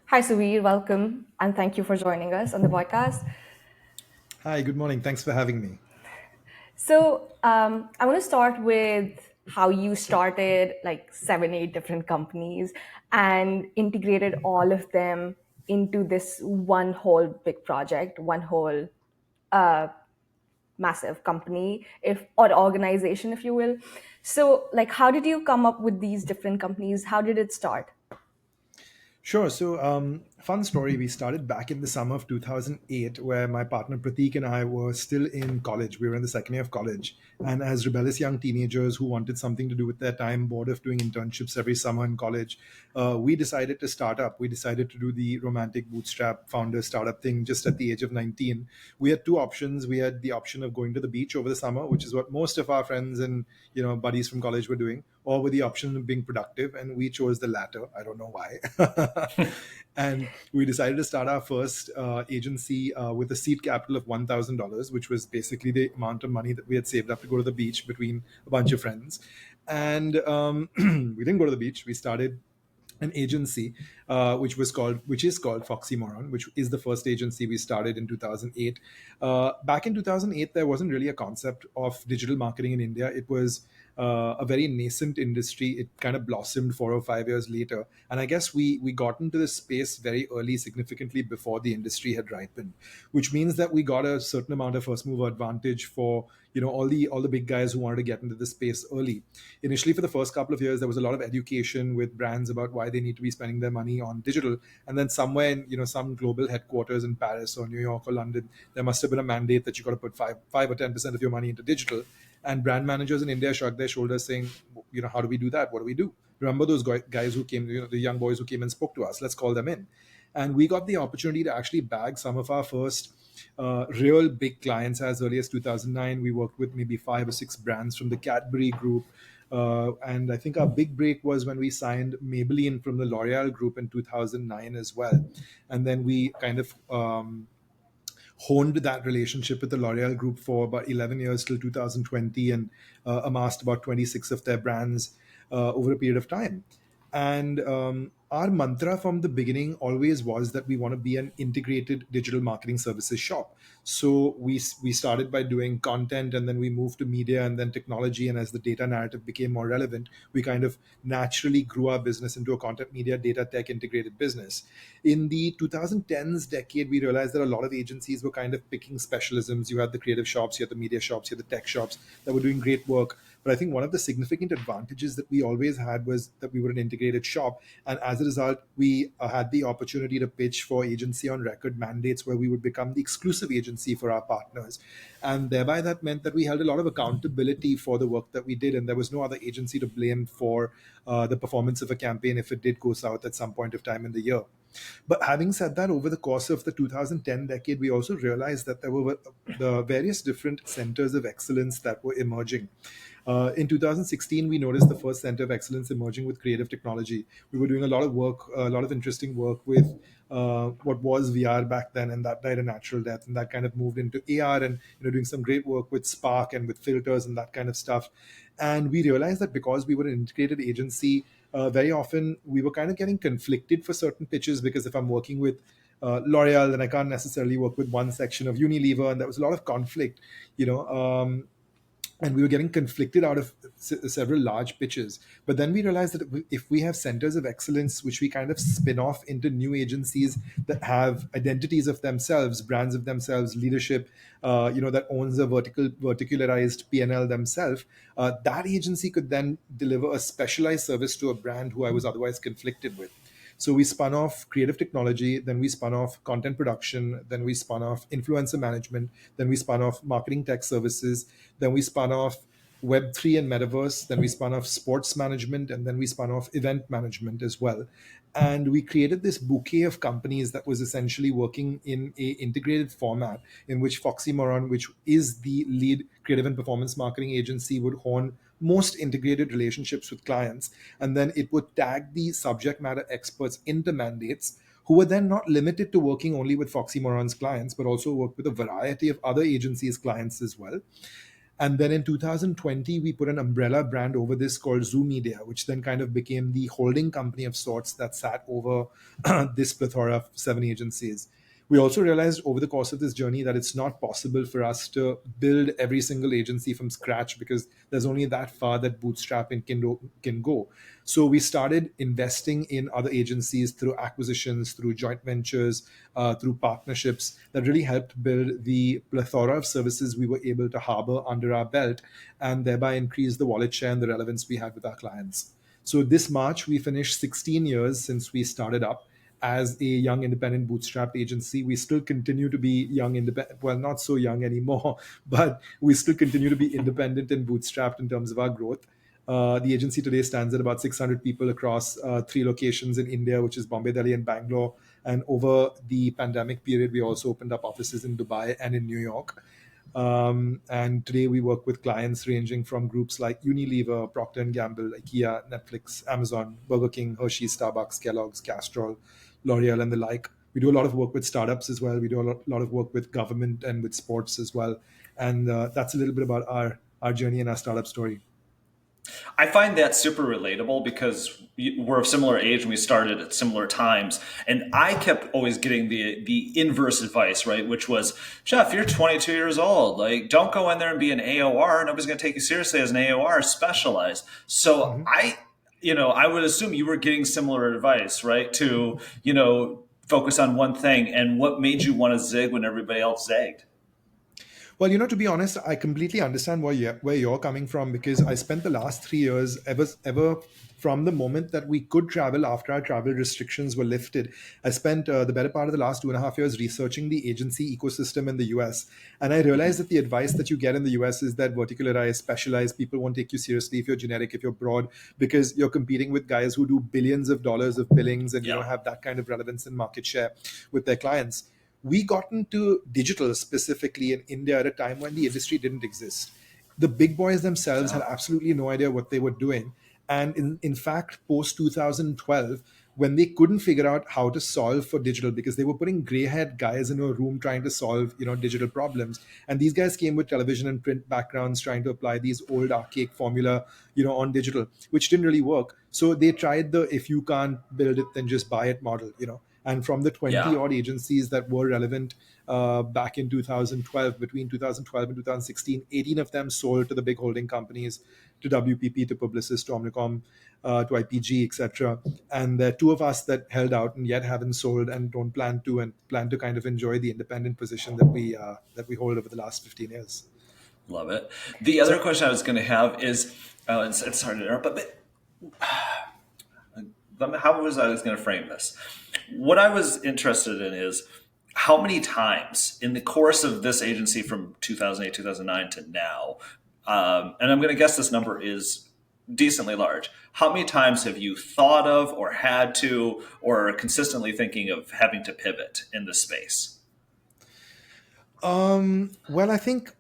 Hi, Suveer. Welcome, and thank you for joining us on the podcast. Hi, good morning. Thanks for having me. I want to start with how you started like seven, eight different companies and integrated all of them into this one whole big project, one whole massive company, if or organization, if you will. How did you come up with these different companies? How did it start? Sure. Fun story. We started back in the summer of 2008, where my partner Pratik and I were still in college. We were in the second year of college. And as rebellious young teenagers who wanted something to do with their time, bored of doing internships every summer in college, we decided to start up. We decided to do the romantic bootstrap founder startup thing just at the age of 19. We had two options. We had the option of going to the beach over the summer, which is what most of our friends and buddies from college were doing, or with the option of being productive. And we chose the latter. I don't know why. And we decided to start our first agency with a seed capital of $1,000, which was basically the amount of money that we had saved up to go to the beach between a bunch of friends. And we didn't go to the beach. We started an agency which is called Foxy Moron, which is the first agency we started in 2008. Back in 2008, there wasn't really a concept of digital marketing in India. It was a very nascent industry. It kind of blossomed 4 or 5 years later, and I guess we got into this space very early, significantly before the industry had ripened, which means that we got a certain amount of first mover advantage for all the big guys who wanted to get into the space early. Initially, for the first couple of years, there was a lot of education with brands about why they need to be spending their money on digital. And then somewhere in some global headquarters in Paris or New York or London, there must have been a mandate that you got to put five or 10% of your money into digital. And brand managers in India shrugged their shoulders, saying, how do we do that? What do we do? Remember those guys who came, the young boys who came and spoke to us? Let's call them in. And we got the opportunity to actually bag some of our first real big clients as early as 2009. We worked with maybe five or six brands from the Cadbury group. And I think our big break was when we signed Maybelline from the L'Oreal group in 2009 as well. And then we kind of honed that relationship with the L'Oreal group for about 11 years till 2020, and amassed about 26 of their brands over a period of time. And our mantra from the beginning always was that we want to be an integrated digital marketing services shop. So we started by doing content, and then we moved to media and then technology. And as the data narrative became more relevant, we kind of naturally grew our business into a content media data tech integrated business. In the 2010s decade, we realized that a lot of agencies were kind of picking specialisms. You had the creative shops, you had the media shops, you had the tech shops that were doing great work. But I think one of the significant advantages that we always had was that we were an integrated shop. And as a result, we had the opportunity to pitch for agency on record mandates where we would become the exclusive agency for our partners. And thereby that meant that we held a lot of accountability for the work that we did. And there was no other agency to blame for the performance of a campaign if it did go south at some point of time in the year. But having said that, over the course of the 2010 decade, we also realized that there were the various different centers of excellence that were emerging. In 2016, we noticed the first center of excellence emerging with creative technology. We were doing a lot of work, a lot of interesting work with what was VR back then, and that died a natural death, and that kind of moved into AR, and doing some great work with Spark and with filters and that kind of stuff. And we realized that because we were an integrated agency, very often we were kind of getting conflicted for certain pitches, because if I'm working with L'Oreal, then I can't necessarily work with one section of Unilever, and there was a lot of conflict, you know. And we were getting conflicted out of several large pitches. But then we realized that if we have centers of excellence, which we kind of spin off into new agencies that have identities of themselves, brands of themselves, leadership, that owns a verticularized P&L themselves, that agency could then deliver a specialized service to a brand who I was otherwise conflicted with. So we spun off creative technology, then we spun off content production, then we spun off influencer management, then we spun off marketing tech services, then we spun off Web3 and metaverse, then we spun off sports management, and then we spun off event management as well. And we created this bouquet of companies that was essentially working in a integrated format, in which Foxy Moron, which is the lead creative and performance marketing agency, would hone most integrated relationships with clients. And then it would tag the subject matter experts into mandates, who were then not limited to working only with Foxy Moron's clients, but also work with a variety of other agencies' clients as well. And then in 2020, we put an umbrella brand over this called Zoo Media, which then kind of became the holding company of sorts that sat over this plethora of 7 agencies. We also realized over the course of this journey that it's not possible for us to build every single agency from scratch, because there's only that far that bootstrapping can go. So we started investing in other agencies through acquisitions, through joint ventures, through partnerships that really helped build the plethora of services we were able to harbor under our belt, and thereby increase the wallet share and the relevance we had with our clients. So this March, we finished 16 years since we started up as a young independent bootstrapped agency. We still continue to be young independent, well, not so young anymore, but we still continue to be independent and bootstrapped in terms of our growth. The agency today stands at about 600 people across 3 locations in India, which is Bombay, Delhi, and Bangalore. And over the pandemic period, we also opened up offices in Dubai and in New York. And today we work with clients ranging from groups like Unilever, Procter& and Gamble, IKEA, Netflix, Amazon, Burger King, Hershey, Starbucks, Kellogg's, Castrol, L'Oreal, and the like. We do a lot of work with startups as well. We do a lot of work with government and with sports as well. And that's a little bit about our journey and our startup story. I find that super relatable because we're of similar age and we started at similar times. And I kept always getting the inverse advice, right? Which was, Jeff, you're 22 years old. Like, don't go in there and be an AOR. Nobody's going to take you seriously as an AOR, specialized. So Mhm. I would assume you were getting similar advice, right? To, focus on one thing. And what made you want to zig when everybody else zagged? Well, to be honest, I completely understand where you're coming from, because I spent the last 3 years, ever from the moment that we could travel after our travel restrictions were lifted. I spent the better part of the last 2.5 years researching the agency ecosystem in the US. And I realized that the advice that you get in the US is that verticalize, specialize, people won't take you seriously if you're generic, if you're broad, because you're competing with guys who do billions of dollars of billings and, Yeah. have that kind of relevance and market share with their clients. We got into digital specifically in India at a time when the industry didn't exist. The big boys themselves had Yeah. absolutely no idea what they were doing. And in fact, post 2012, when they couldn't figure out how to solve for digital, because they were putting gray haired guys in a room trying to solve, digital problems. And these guys came with television and print backgrounds trying to apply these old archaic formula, on digital, which didn't really work. So they tried the if you can't build it, then just buy it model. And from the 20 Yeah. odd agencies that were relevant back in 2012, between 2012 and 2016, 18 of them sold to the big holding companies, to WPP, to Publicis, to Omnicom, to IPG, etc. And there are two of us that held out and yet haven't sold and don't plan to, and plan to kind of enjoy the independent position that we hold over the last 15 years. Love it. The other So question I was going to have is, it's hard to interrupt, but how was I going to frame this? What I was interested in is how many times in the course of this agency from 2008, 2009 to now, and I'm going to guess this number is decently large. How many times have you thought of or had to or consistently thinking of having to pivot in this space? Well, I think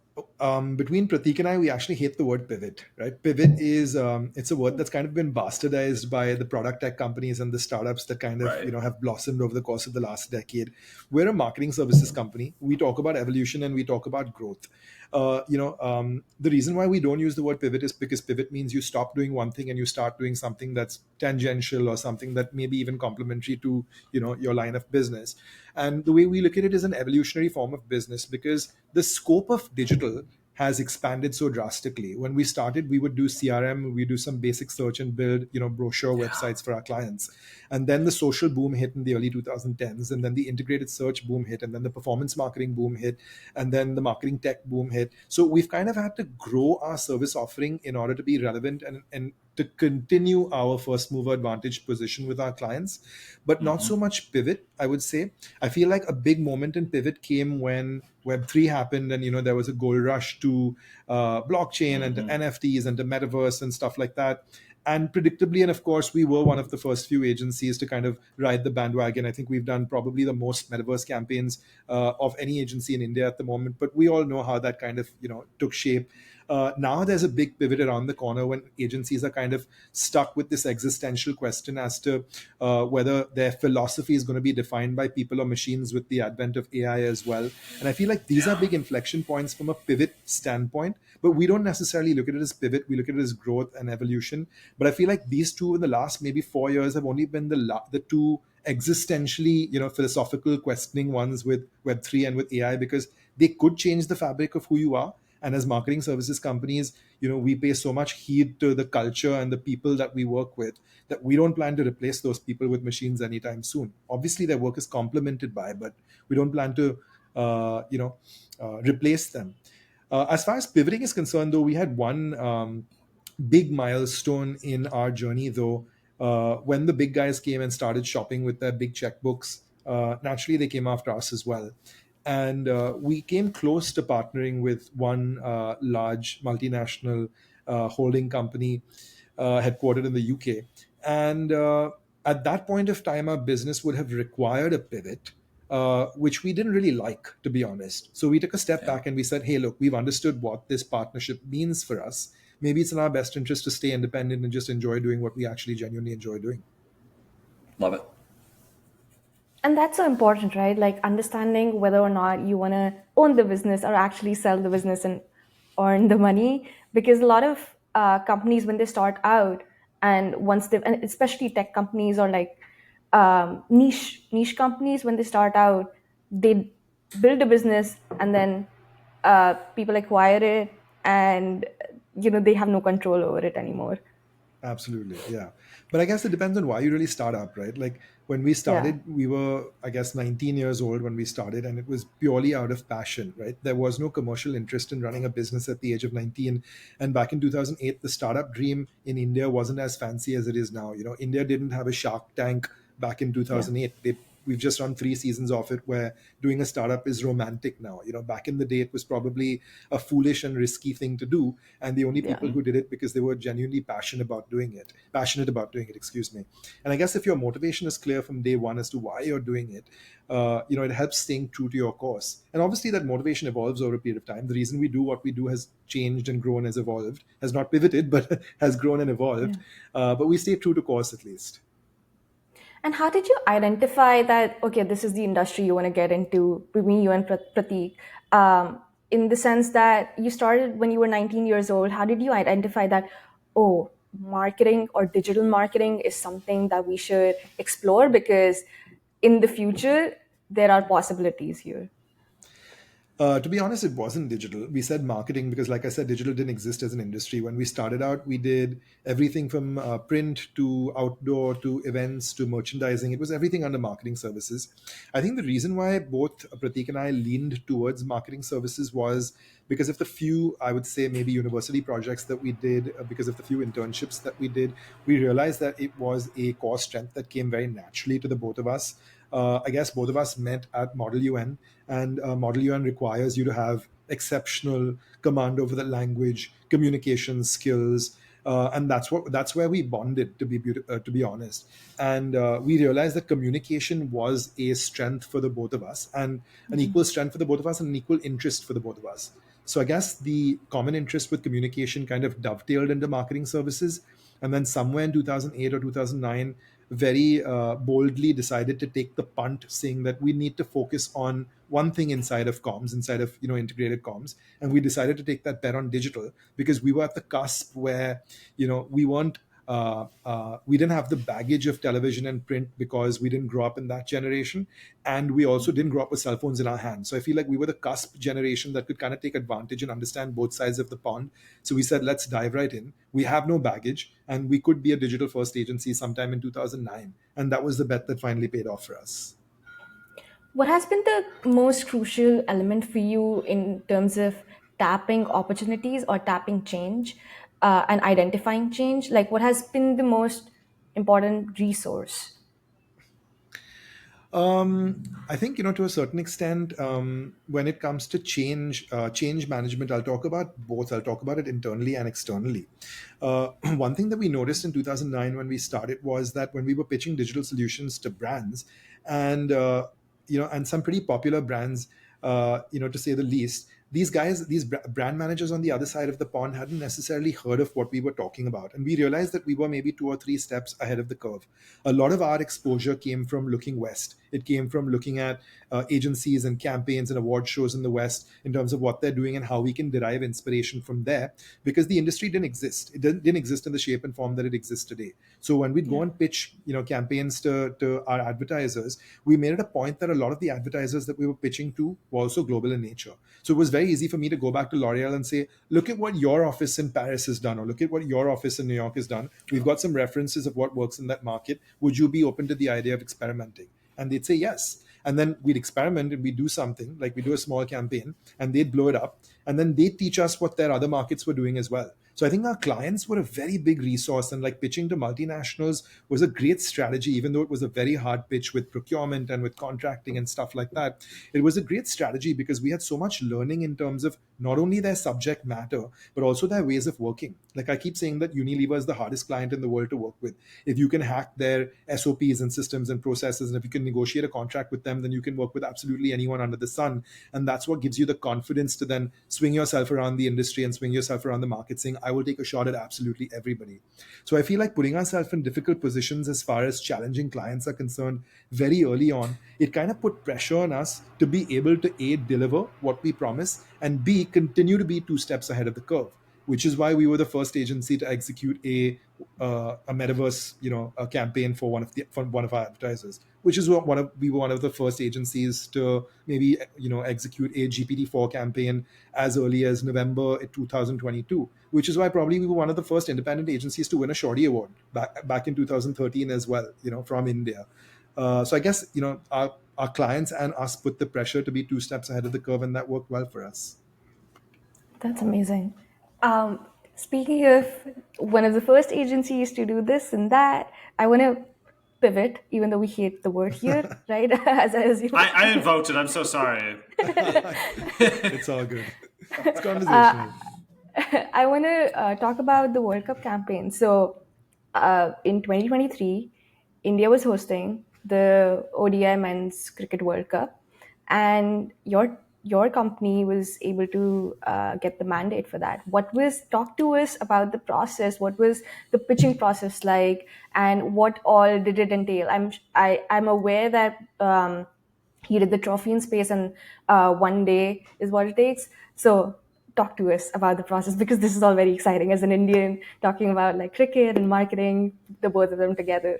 between Pratik and I, we actually hate the word pivot, right? Pivot is it's a word that's kind of been bastardized by the product tech companies and the startups that kind of Right. have blossomed over the course of the last decade. We're a marketing services company. We talk about evolution and we talk about growth. The reason why we don't use the word pivot is because pivot means you stop doing one thing and you start doing something that's tangential or something that may be even complementary to your line of business. And the way we look at it is an evolutionary form of business, because the scope of digital has expanded so drastically. When we started, we would do CRM, we do some basic search and build, brochure Yeah. websites for our clients. And then the social boom hit in the early 2010s, and then the integrated search boom hit, and then the performance marketing boom hit, and then the marketing tech boom hit. So we've kind of had to grow our service offering in order to be relevant and to continue our first mover advantage position with our clients, but not so Hmm. much pivot, I would say. I feel like a big moment in pivot came when Web3 happened, and there was a gold rush to blockchain and to Hmm. NFTs and to metaverse and stuff like that. And predictably, and of course, we were one of the first few agencies to kind of ride the bandwagon. I think we've done probably the most metaverse campaigns of any agency in India at the moment. But we all know how that kind of took shape. Now there's a big pivot around the corner when agencies are kind of stuck with this existential question as to whether their philosophy is going to be defined by people or machines with the advent of AI as well. And I feel like these are Yeah. big inflection points from a pivot standpoint, but we don't necessarily look at it as pivot. We look at it as growth and evolution. But I feel like these two in the last maybe 4 years have only been the two existentially, philosophical questioning ones with Web3 and with AI, because they could change the fabric of who you are. And as marketing services companies, we pay so much heed to the culture and the people that we work with that we don't plan to replace those people with machines anytime soon. Obviously, their work is complemented by, but we don't plan to, replace them. As far as pivoting is concerned, though, we had one big milestone in our journey, though. When the big guys came and started shopping with their big checkbooks, naturally they came after us as well. And we came close to partnering with one large multinational holding company headquartered in the UK. And at that point of time, our business would have required a pivot, which we didn't really like, to be honest. So we took a step Yeah. back and we said, hey, look, we've understood what this partnership means for us. Maybe it's in our best interest to stay independent and just enjoy doing what we actually genuinely enjoy doing. Love it. And that's so important, right? Like understanding whether or not you want to own the business or actually sell the business and earn the money. Because a lot of companies, when they start out, and once they, and especially tech companies or like niche companies, when they start out, they build a business and then people acquire it, and they have no control over it anymore. Absolutely, yeah. But I guess it depends on why you really start up, right? Like when we Yeah, started, we were, I guess, 19 years old when we started, and it was purely out of passion, right? There was no commercial interest in running a business at the age of 19. And back in 2008, the startup dream in India wasn't as fancy as it is now. India didn't have a Shark Tank back in yeah, 2008. We've just run 3 seasons of it where doing a startup is romantic now. Back in the day, it was probably a foolish and risky thing to do, and the only yeah. people who did it because they were genuinely passionate about doing it, excuse me. And I guess if your motivation is clear from day one as to why you're doing it, it helps staying true to your course. And obviously that motivation evolves over a period of time. The reason we do what we do has changed and grown, has evolved, has not pivoted but has grown and evolved. Yeah. But we stay true to course, at least. And how did you identify that, okay, this is the industry you want to get into between you and Prateek? In the sense that you started when you were 19 years old, how did you identify that, oh, marketing or digital marketing is something that we should explore because in the future, there are possibilities here? To be honest, it wasn't digital. We said marketing because, like I said, digital didn't exist as an industry. When we started out, we did everything from print to outdoor to events to merchandising. It was everything under marketing services. I think the reason why both Pratik and I leaned towards marketing services was because of the few, I would say, maybe university projects that we did, because of the few internships that we did. We realized that it was a core strength that came very naturally to the both of us. I guess both of us met at Model UN, and Model UN requires you to have exceptional command over the language, communication skills, and that's where we bonded. To be honest, and we realized that communication was a strength for the both of us, and an equal strength for the both of us, and an equal interest for the both of us. So I guess the common interest with communication kind of dovetailed into marketing services. And then somewhere in 2008 or 2009, very boldly decided to take the punt, saying that we need to focus on one thing inside of comms, inside of integrated comms. And we decided to take that bet on digital because we were at the cusp where we weren't we didn't have the baggage of television and print because we didn't grow up in that generation, and we also didn't grow up with cell phones in our hands. So I feel like we were the cusp generation that could kind of take advantage and understand both sides of the pond. So we said, let's dive right in. We have no baggage, and we could be a digital first agency sometime in 2009, and that was the bet that finally paid off for us. What has been the most crucial element for you in terms of tapping opportunities or tapping change and identifying change? Like, what has been the most important resource? I think to a certain extent, when it comes to change management, I'll talk about both. I'll talk about it internally and externally. One thing that we noticed in 2009 when we started was that when we were pitching digital solutions to brands, and and some pretty popular brands, to say the least, these guys, these brand managers on the other side of the pond hadn't necessarily heard of what we were talking about. And we realized that we were maybe 2 or 3 steps ahead of the curve. A lot of our exposure came from looking west. It came from looking at agencies and campaigns and award shows in the West in terms of what they're doing and how we can derive inspiration from there, because the industry didn't exist. It didn't exist in the shape and form that it exists today. So when we'd go Yeah. and pitch, campaigns to our advertisers, we made it a point that a lot of the advertisers that we were pitching to were also global in nature. So it was very easy for me to go back to L'Oreal and say, look at what your office in Paris has done, or look at what your office in New York has done. We've got some references of what works in that market. Would you be open to the idea of experimenting? And they'd say yes. And then we'd experiment and we'd do something, like we do a small campaign, and they'd blow it up. And then they'd teach us what their other markets were doing as well. So I think our clients were a very big resource, and like pitching to multinationals was a great strategy, even though it was a very hard pitch with procurement and with contracting and stuff like that. It was a great strategy because we had so much learning in terms of not only their subject matter, but also their ways of working. Like I keep saying that Unilever is the hardest client in the world to work with. If you can hack their SOPs and systems and processes, and if you can negotiate a contract with them, then you can work with absolutely anyone under the sun. And that's what gives you the confidence to then swing yourself around the industry and swing yourself around the market, saying, I will take a shot at absolutely everybody. So I feel like putting ourselves in difficult positions as far as challenging clients are concerned very early on, it kind of put pressure on us to be able to A, deliver what we promise, and B, continue to be 2 steps ahead of the curve, which is why we were the first agency to execute a metaverse, a campaign for one of our advertisers, which is what we were one of the first agencies to maybe execute a GPT-4 campaign as early as November 2022, which is why probably we were one of the first independent agencies to win a Shorty Award back in 2013 as well, from India. So I guess our clients and us put the pressure to be 2 steps ahead of the curve, and that worked well for us. That's amazing. Speaking of one of the first agencies to do this and that, I want to pivot, even though we hate the word here, right? As you I invoked it. I'm so sorry. It's all good. It's conversational. I want to talk about the World Cup campaign. So, in 2023, India was hosting the ODI Men's Cricket World Cup, and your company was able to get the mandate for that. Talk to us about the process? What was the pitching process like, and what all did it entail? I'm aware that. You did the trophy in space, and 1 day is what it takes. So talk to us about the process, because this is all very exciting as an Indian, talking about like cricket and marketing, the both of them together.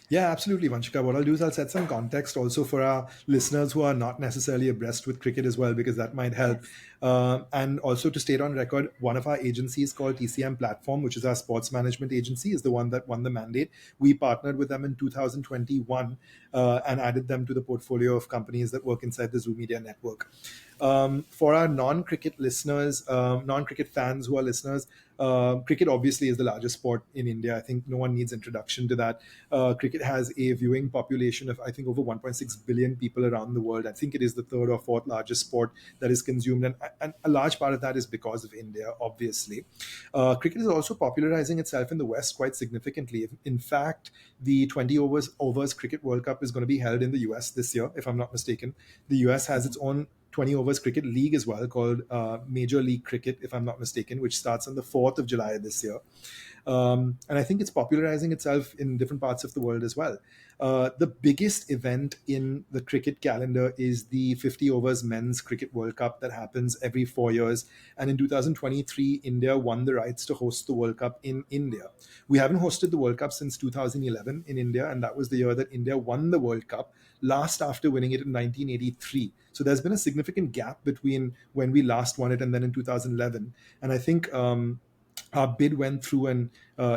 Yeah, absolutely, Vanshika. What I'll do is I'll set some context also for our listeners who are not necessarily abreast with cricket as well, because that might help. Yes. And also to state on record, one of our agencies called TCM Platform, which is our sports management agency, is the one that won the mandate. We partnered with them in 2021 and added them to the portfolio of companies that work inside the Zoo Media network. For our non-cricket listeners, non-cricket fans who are listeners, cricket obviously is the largest sport in India. I think no one needs introduction to that. Cricket has a viewing population of, I think, over 1.6 billion people around the world. I think it is the third or fourth largest sport that is consumed. And a large part of that is because of India, obviously. Cricket is also popularizing itself in the West quite significantly. In fact, the 20 overs Cricket World Cup is going to be held in the US this year, if I'm not mistaken. The US has its own 20 overs cricket league as well, called Major League Cricket, if I'm not mistaken, which starts on the 4th of July this year. And I think it's popularizing itself in different parts of the world as well. The biggest event in the cricket calendar is the 50 overs men's cricket World Cup that happens every 4 years. And in 2023, India won the rights to host the World Cup in India. We haven't hosted the World Cup since 2011 in India, and that was the year that India won the World Cup, last after winning it in 1983. So there's been a significant gap between when we last won it and then in 2011. And I think our bid went through, and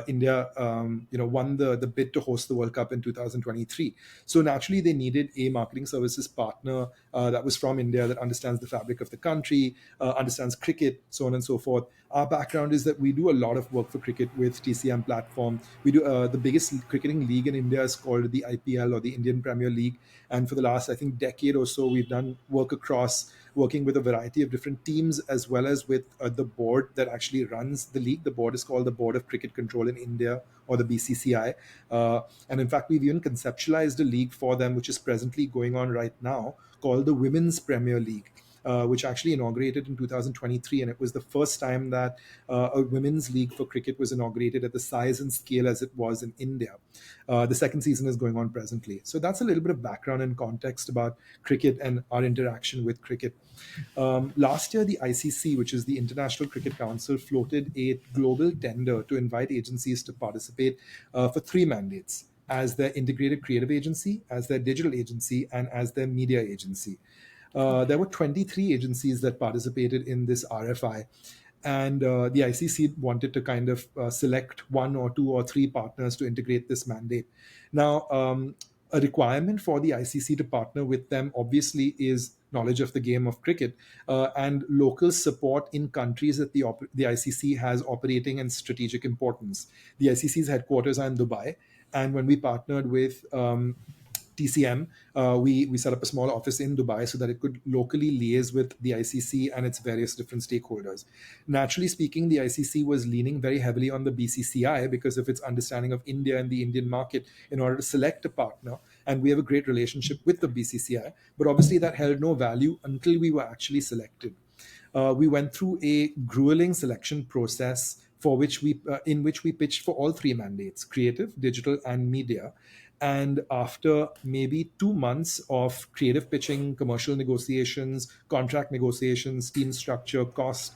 India, won the bid to host the World Cup in 2023. So naturally, they needed a marketing services partner that was from India, that understands the fabric of the country, understands cricket, so on and so forth. Our background is that we do a lot of work for cricket with TCM Platform. We do the biggest cricketing league in India is called the IPL, or the Indian Premier League. And for the last, I think, decade or so, we've done work across working with a variety of different teams, as well as with the board that actually runs the league. The board is called the Board of Cricket Control in India, or the BCCI. And in fact, we've even conceptualized a league for them, which is presently going on right now, called the Women's Premier League. which actually inaugurated in 2023. And it was the first time that a women's league for cricket was inaugurated at the size and scale as it was in India. The second season is going on presently. So that's a little bit of background and context about cricket and our interaction with cricket. Last year, the ICC, which is the International Cricket Council, floated a global tender to invite agencies to participate for three mandates: as their integrated creative agency, as their digital agency, and as their media agency. There were 23 agencies that participated in this RFI. And the ICC wanted to kind of select one or two or three partners to integrate this mandate. Now, a requirement for the ICC to partner with them obviously is knowledge of the game of cricket and local support in countries that the ICC has operating and strategic importance. The ICC's headquarters are in Dubai, and when we partnered with TCM, we set up a small office in Dubai so that it could locally liaise with the ICC and its various different stakeholders. Naturally speaking, the ICC was leaning very heavily on the BCCI because of its understanding of India and the Indian market in order to select a partner. And we have a great relationship with the BCCI. But obviously, that held no value until we were actually selected. We went through a grueling selection process in which we pitched for all three mandates: creative, digital, and media. And after maybe 2 months of creative pitching, commercial negotiations, contract negotiations, team structure, cost,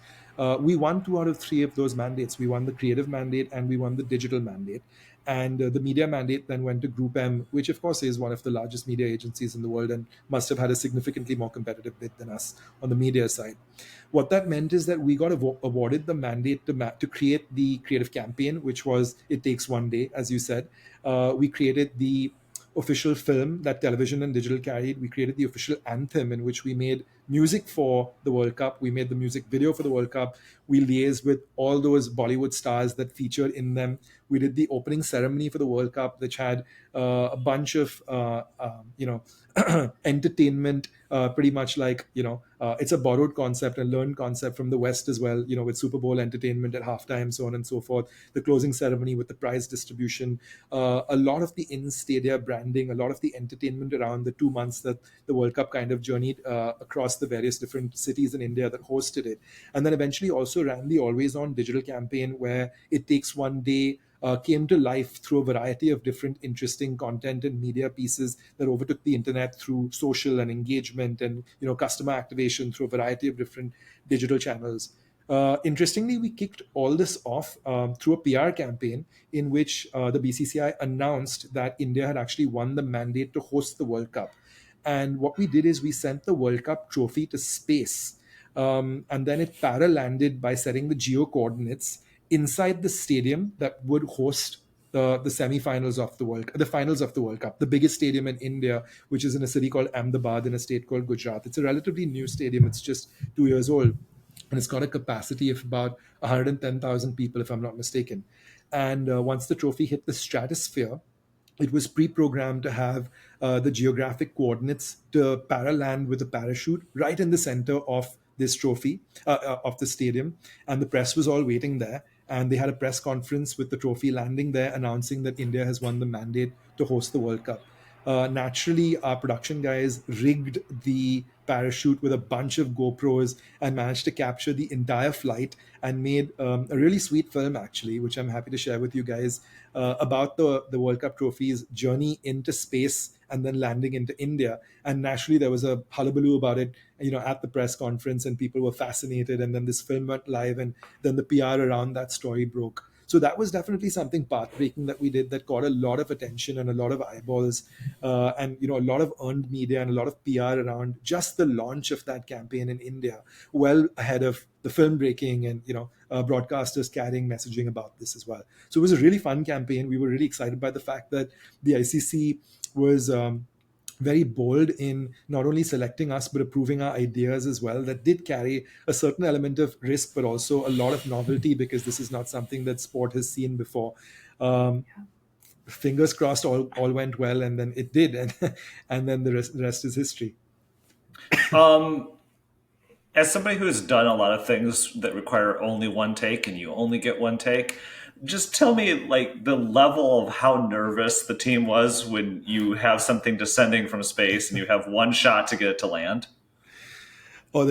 we won two out of three of those mandates. We won the creative mandate and we won the digital mandate. And the media mandate then went to Group M, which of course is one of the largest media agencies in the world and must have had a significantly more competitive bid than us on the media side. What that meant is that we got awarded the mandate to create the creative campaign, which was It Takes One Day, as you said. We created the official film that television and digital carried. We created the official anthem in which we made music for the World Cup. We made the music video for the World Cup. We liaised with all those Bollywood stars that featured in them. We did the opening ceremony for the World Cup, which had a bunch of, entertainment, pretty much like, it's a borrowed concept and learned concept from the West as well, with Super Bowl entertainment at halftime, so on and so forth. The closing ceremony with the prize distribution, a lot of the in-stadia branding, a lot of the entertainment around the 2 months that the World Cup kind of journeyed across the various different cities in India that hosted it. And then eventually also ran the always on digital campaign where It Takes One Day came to life through a variety of different interesting content and media pieces that overtook the internet through social and engagement and customer activation through a variety of different digital channels. Interestingly, we kicked all this off through a PR campaign in which the BCCI announced that India had actually won the mandate to host the World Cup. And what we did is we sent the World Cup trophy to space. And then it paralanded by setting the geo coordinates inside the stadium that would host the semi-finals of the finals of the World Cup, the biggest stadium in India, which is in a city called Ahmedabad in a state called Gujarat. It's a relatively new stadium. It's just 2 years old. And it's got a capacity of about 110,000 people, if I'm not mistaken. And once the trophy hit the stratosphere, it was pre-programmed to have the geographic coordinates to paraland with a parachute right in the center of this trophy, of the stadium. And the press was all waiting there. And they had a press conference with the trophy landing there, announcing that India has won the mandate to host the World Cup. Naturally, our production guys rigged the parachute with a bunch of GoPros and managed to capture the entire flight and made a really sweet film, actually, which I'm happy to share with you guys about the World Cup trophy's journey into space and then landing into India. And naturally, there was a hullabaloo about it, at the press conference, and people were fascinated. And then this film went live, and then the PR around that story broke. So that was definitely something path-breaking that we did that got a lot of attention and a lot of eyeballs, and a lot of earned media and a lot of PR around just the launch of that campaign in India, well ahead of the film breaking and broadcasters carrying messaging about this as well. So it was a really fun campaign. We were really excited by the fact that the ICC was very bold in not only selecting us but approving our ideas as well. That did carry a certain element of risk but also a lot of novelty, because this is not something that sport has seen before. Fingers crossed all went well, and then it did, and then the rest is history. As somebody who has done a lot of things that require only one take and you only get one take, just tell me like the level of how nervous the team was when you have something descending from space and you have one shot to get it to land. Or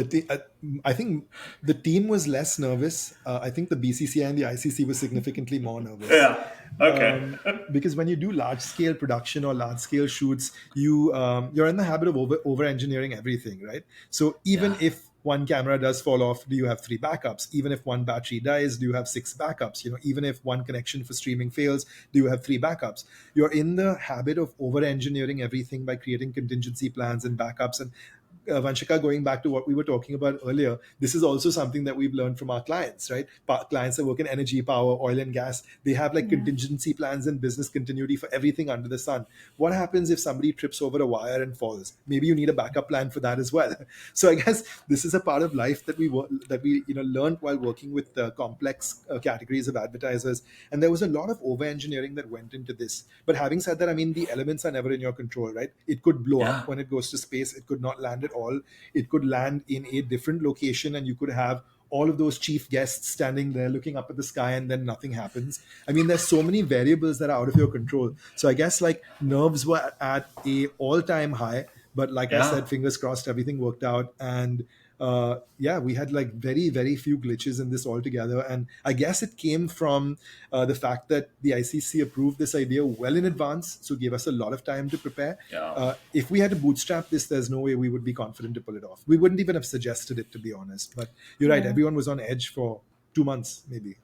I think the team was less nervous. I think the BCCI and the ICC were significantly more nervous. Yeah. Okay. Because when you do large scale production or large scale shoots, you're in the habit of over engineering everything, right? So even Yeah. if one camera does fall off, do you have three backups? Even if one battery dies, do you have six backups? Even if one connection for streaming fails, do you have three backups? You're in the habit of over engineering everything by creating contingency plans and backups. And Vanshika, going back to what we were talking about earlier, this is also something that we've learned from our clients, right? Clients that work in energy, power, oil and gas, they have like Yeah. contingency plans and business continuity for everything under the sun. What happens if somebody trips over a wire and falls? Maybe you need a backup plan for that as well. So I guess this is a part of life that we learned while working with complex categories of advertisers, and there was a lot of over engineering that went into this. But having said that, I mean, the elements are never in your control, right? It could blow up Yeah. when it goes to space. It could not land at all. It could land in a different location, and you could have all of those chief guests standing there looking up at the sky, and then nothing happens. I mean, there's so many variables that are out of your control. So I guess like nerves were at a all-time high, but like I Yeah. said, fingers crossed, everything worked out. And yeah, we had like very, very few glitches in this altogether. And I guess it came from the fact that the ICC approved this idea well in advance, so gave us a lot of time to prepare. Yeah. If we had to bootstrap this, there's no way we would be confident to pull it off. We wouldn't even have suggested it, to be honest. But you're right, Yeah. everyone was on edge for 2 months, maybe.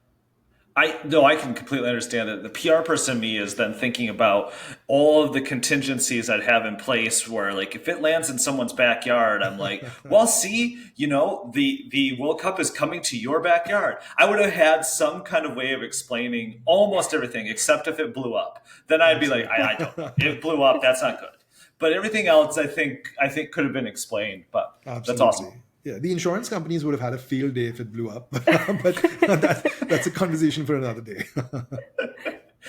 I no, I can completely understand that. The PR person in me is then thinking about all of the contingencies I'd have in place. Where, like, if it lands in someone's backyard, I'm like, well, see, the World Cup is coming to your backyard. I would have had some kind of way of explaining almost everything, except if it blew up. Then I'd be like, I don't. It blew up. That's not good. But everything else, I think could have been explained. But that's awesome. Absolutely. Yeah, the insurance companies would have had a field day if it blew up, but that's a conversation for another day.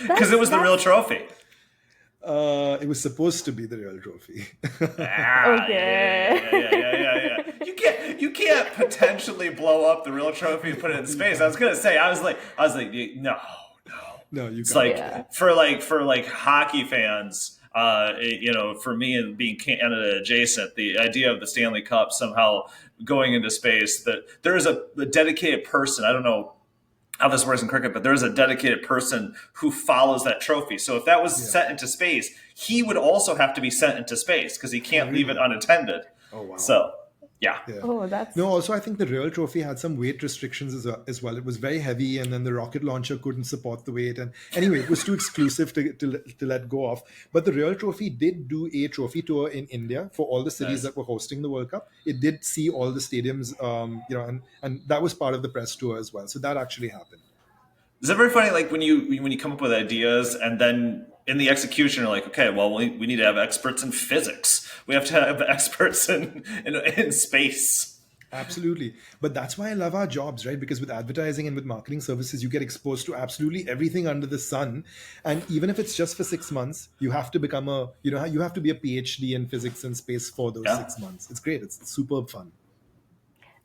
Because it was the real That's trophy. It was supposed to be the real trophy. Ah, yeah, okay. yeah, yeah, yeah, yeah, yeah, yeah. You can't potentially blow up the real trophy and put it in space. I was gonna say, I was like, no, no. No, you It's can't. like Yeah. for hockey fans, for me and being Canada adjacent, the idea of the Stanley Cup somehow going into space, that there is a dedicated person. I don't know how this works in cricket, but there's a dedicated person who follows that trophy. So if that was Yeah. sent into space, he would also have to be sent into space because he Oh, can't leave it really? unattended. Oh, wow. So, yeah. Yeah. Oh, that's No, also, I think the real trophy had some weight restrictions as well. It was very heavy, and then the rocket launcher couldn't support the weight. And anyway, it was too exclusive to let go of. But the real trophy did do a trophy tour in India for all the cities Nice. that were hosting the World Cup. It did see all the stadiums, and that was part of the press tour as well. So that actually happened. Is that very funny? Like when you come up with ideas and then in the execution, you're like, okay, well, we need to have experts in physics. We have to have experts in space. Absolutely. But that's why I love our jobs, right? Because with advertising and with marketing services, you get exposed to absolutely everything under the sun. And even if it's just for 6 months, you have to you have to be a PhD in physics and space for those Yeah. 6 months. It's great. It's superb fun.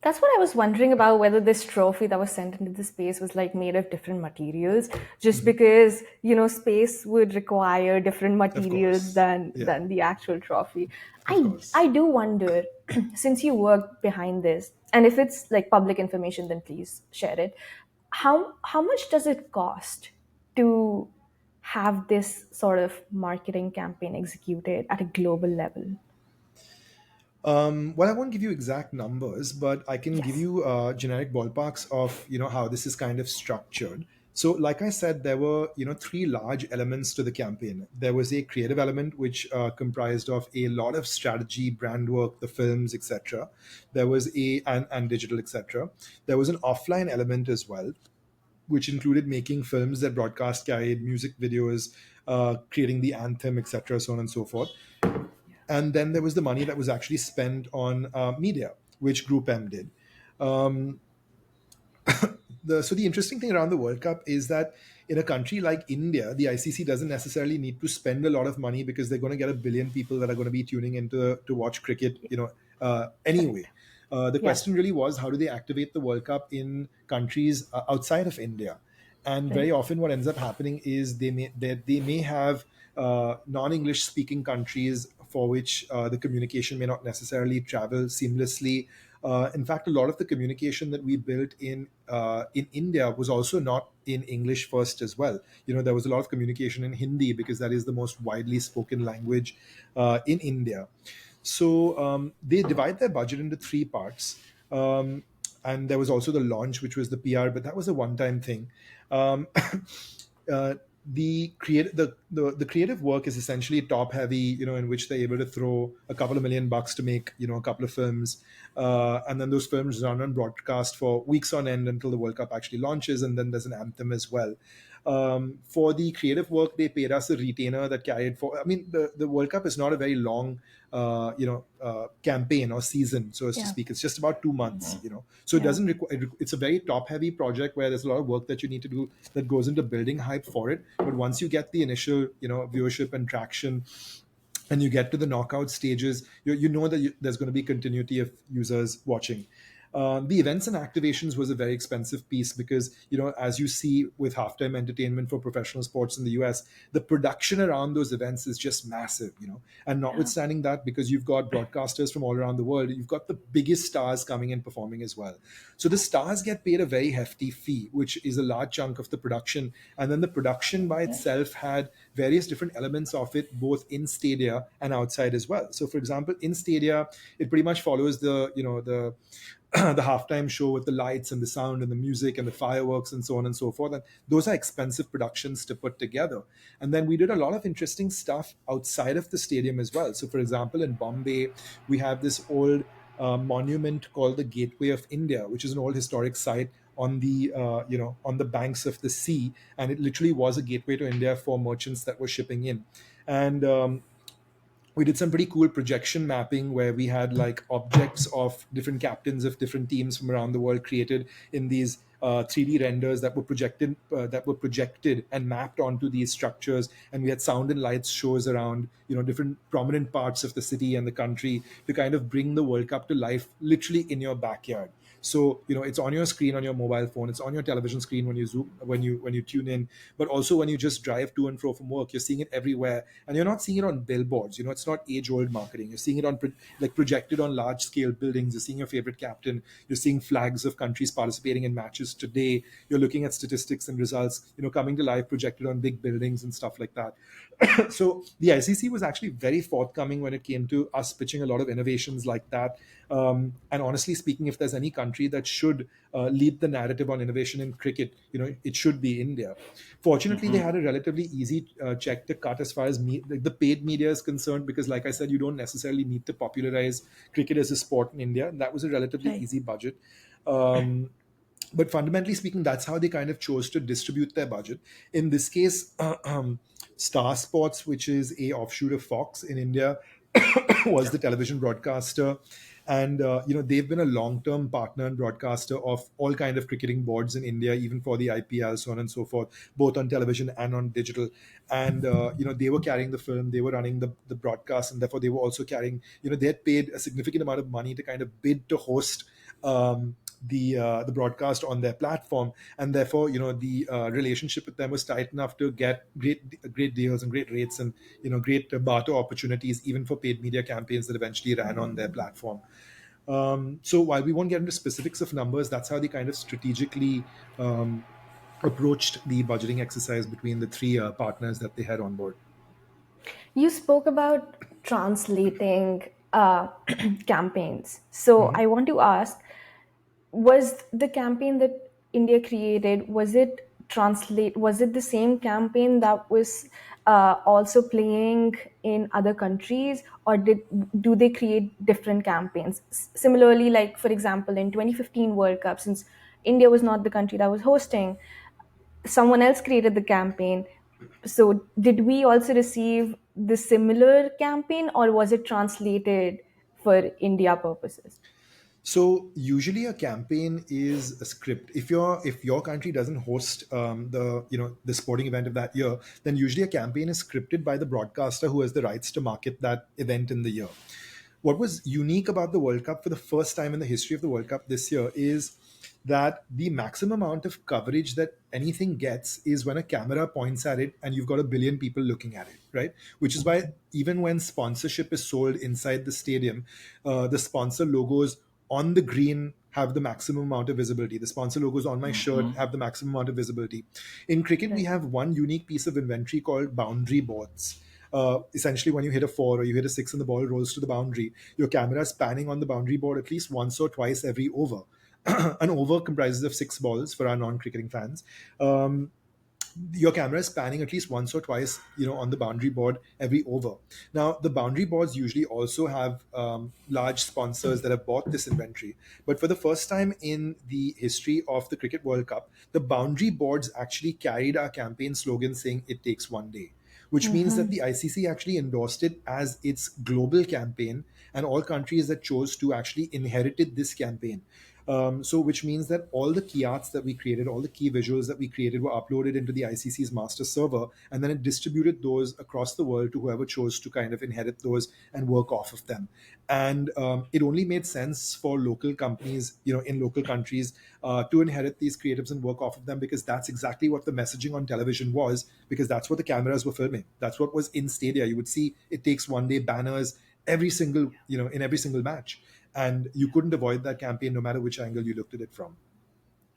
That's what I was wondering about, whether this trophy that was sent into the space was like made of different materials, just because, space would require different Of materials course. than Yeah, than the actual trophy. of I course. do wonder, since you work behind this, and if it's like public information, then please share it. How much does it cost to have this sort of marketing campaign executed at a global level? Well, I won't give you exact numbers, but I can give Yes. you generic ballparks of how this is kind of structured. So, like I said, there were three large elements to the campaign. There was a creative element which comprised of a lot of strategy, brand work, the films, etc. There was and digital, etc. There was an offline element as well, which included making films that broadcast carried music videos, creating the anthem, etc., so on and so forth. And then there was the money that was actually spent on media, which Group M did. Um, so the interesting thing around the World Cup is that in a country like India, the ICC doesn't necessarily need to spend a lot of money because they're going to get a billion people that are going to be tuning in to watch cricket, anyway. Correct. The Yeah. question really was, how do they activate the World Cup in countries outside of India? And Right. very often, what ends up happening is they may have non-English speaking countries for which the communication may not necessarily travel seamlessly. In fact, a lot of the communication that we built in India was also not in English first as well. There was a lot of communication in Hindi because that is the most widely spoken language in India. So they divide their budget into three parts. And there was also the launch, which was the PR, but that was a one-time thing. Um, uh, the creative work is essentially top heavy, in which they're able to throw a couple of $1 million to make, a couple of films, and then those films run on broadcast for weeks on end until the World Cup actually launches, and then there's an anthem as well. For the creative work, they paid us a retainer that carried for. I mean, the World Cup is not a very long, campaign or season, so as to Yeah. speak. It's just about 2 months, So it Yeah. doesn't require. It's a very top-heavy project where there's a lot of work that you need to do that goes into building hype for it. But once you get the initial, viewership and traction, and you get to the knockout stages, you know that there's going to be continuity of users watching. The events and activations was a very expensive piece because, as you see with halftime entertainment for professional sports in the US, the production around those events is just massive, And Yeah. notwithstanding that, because you've got broadcasters from all around the world, you've got the biggest stars coming and performing as well. So the stars get paid a very hefty fee, which is a large chunk of the production. And then the production by itself had various different elements of it, both in stadia and outside as well. So, for example, in stadia, it pretty much follows the the halftime show with the lights and the sound and the music and the fireworks and so on and so forth. And those are expensive productions to put together. And then we did a lot of interesting stuff outside of the stadium as well. So, for example, in Bombay, we have this old monument called the Gateway of India, which is an old historic site on the on the banks of the sea, and it literally was a gateway to India for merchants that were shipping in. And we did some pretty cool projection mapping where we had like objects of different captains of different teams from around the world created in these 3D renders that were projected and mapped onto these structures, and we had sound and lights shows around different prominent parts of the city and the country to kind of bring the World Cup to life literally in your backyard. So it's on your screen on your mobile phone, it's on your television screen when you zoom when you tune in, but also when you just drive to and fro from work, you're seeing it everywhere, and you're not seeing it on billboards. It's not age old marketing. You're seeing it on like projected on large scale buildings. You're seeing your favorite captain. You're seeing flags of countries participating in matches today. You're looking at statistics and results coming to life projected on big buildings and stuff like that. So the ICC was actually very forthcoming when it came to us pitching a lot of innovations like that. And honestly speaking, if there's any country that should lead the narrative on innovation in cricket, it should be India. Fortunately, they had a relatively easy check to cut as far as like the paid media is concerned, because, like I said, you don't necessarily need to popularize cricket as a sport in India. That was a relatively Right. easy budget. But fundamentally speaking, that's how they kind of chose to distribute their budget. In this case, Star Sports, which is a offshoot of Fox in India, was the television broadcaster, and they've been a long-term partner and broadcaster of all kind of cricketing boards in India, even for the IPL, so on and so forth, both on television and on digital. And they were carrying the film, they were running the broadcast, and therefore they were also carrying. They had paid a significant amount of money to kind of bid to host. The broadcast on their platform, and therefore the relationship with them was tight enough to get great deals and great rates, and great barter opportunities even for paid media campaigns that eventually ran on their platform. So while we won't get into specifics of numbers, that's how they kind of strategically approached the budgeting exercise between the three partners that they had on board. You spoke about translating campaigns. So I want to ask, was the campaign that India created, was it the same campaign that was also playing in other countries, or do they create different campaigns? Similarly, like for example, in 2015 World Cup, since India was not the country that was hosting, someone else created the campaign. So did we also receive the similar campaign, or was it translated for India purposes? So usually a campaign is a script. If your country doesn't host the sporting event of that year, then usually a campaign is scripted by the broadcaster who has the rights to market that event in the year. What was unique about the World Cup for the first time in the history of the World Cup this year is that the maximum amount of coverage that anything gets is when a camera points at it and you've got a billion people looking at it, right? Which is why even when sponsorship is sold inside the stadium, the sponsor logos on the green have the maximum amount of visibility. The sponsor logos on my shirt Mhm. have the maximum amount of visibility. In cricket, we Right. have one unique piece of inventory called boundary boards. Essentially, when you hit a four or you hit a six and the ball rolls to the boundary, your camera is panning on the boundary board at least once or twice every over. An over comprises of six balls for our non-cricketing fans. Um, your camera is panning at least once or twice, on the boundary board every over. Now, the boundary boards usually also have large sponsors that have bought this inventory. But for the first time in the history of the Cricket World Cup, the boundary boards actually carried our campaign slogan saying "It takes one day," which means that the ICC actually endorsed it as its global campaign, and all countries that chose to actually inherited this campaign. So, which means that all the key arts that we created, all the key visuals that we created, were uploaded into the ICC's master server, and then it distributed those across the world to whoever chose to kind of inherit those and work off of them. And it only made sense for local companies, in local countries, to inherit these creatives and work off of them, because that's exactly what the messaging on television was, because that's what the cameras were filming. That's what was in Stadia. You would see "It takes one day" banners every single, in every single match, and you couldn't avoid that campaign no matter which angle you looked at it from.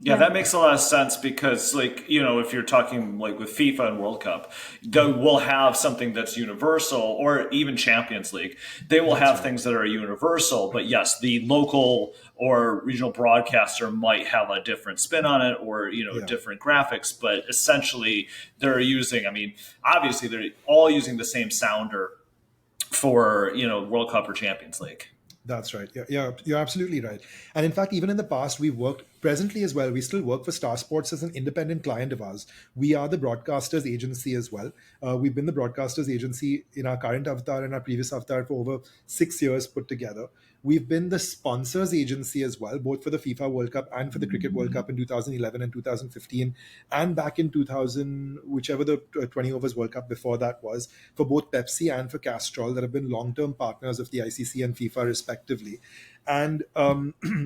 Yeah, that Right. makes a lot of sense because, like, if you're talking like with FIFA and World Cup, they will have something that's universal, or even Champions League. They will That's have right. things that are universal, but yes, the local or regional broadcaster might have a different spin on it, or Yeah. different graphics. But essentially, they're using. I mean, obviously, they're all using the same sounder for World Cup or Champions League. That's right. Yeah, yeah, you're absolutely right. And in fact, even in the past, we've worked presently as well. We still work for Star Sports as an independent client of ours. We are the broadcasters agency as well. We've been the broadcasters agency in our current avatar and our previous avatar for over 6 years put together. We've been the sponsors agency as well, both for the FIFA World Cup and for the Cricket World Cup in 2011 and 2015, and back in 2000, whichever the 20 overs World Cup before that was, for both Pepsi and for Castrol, that have been long-term partners of the ICC and FIFA respectively. And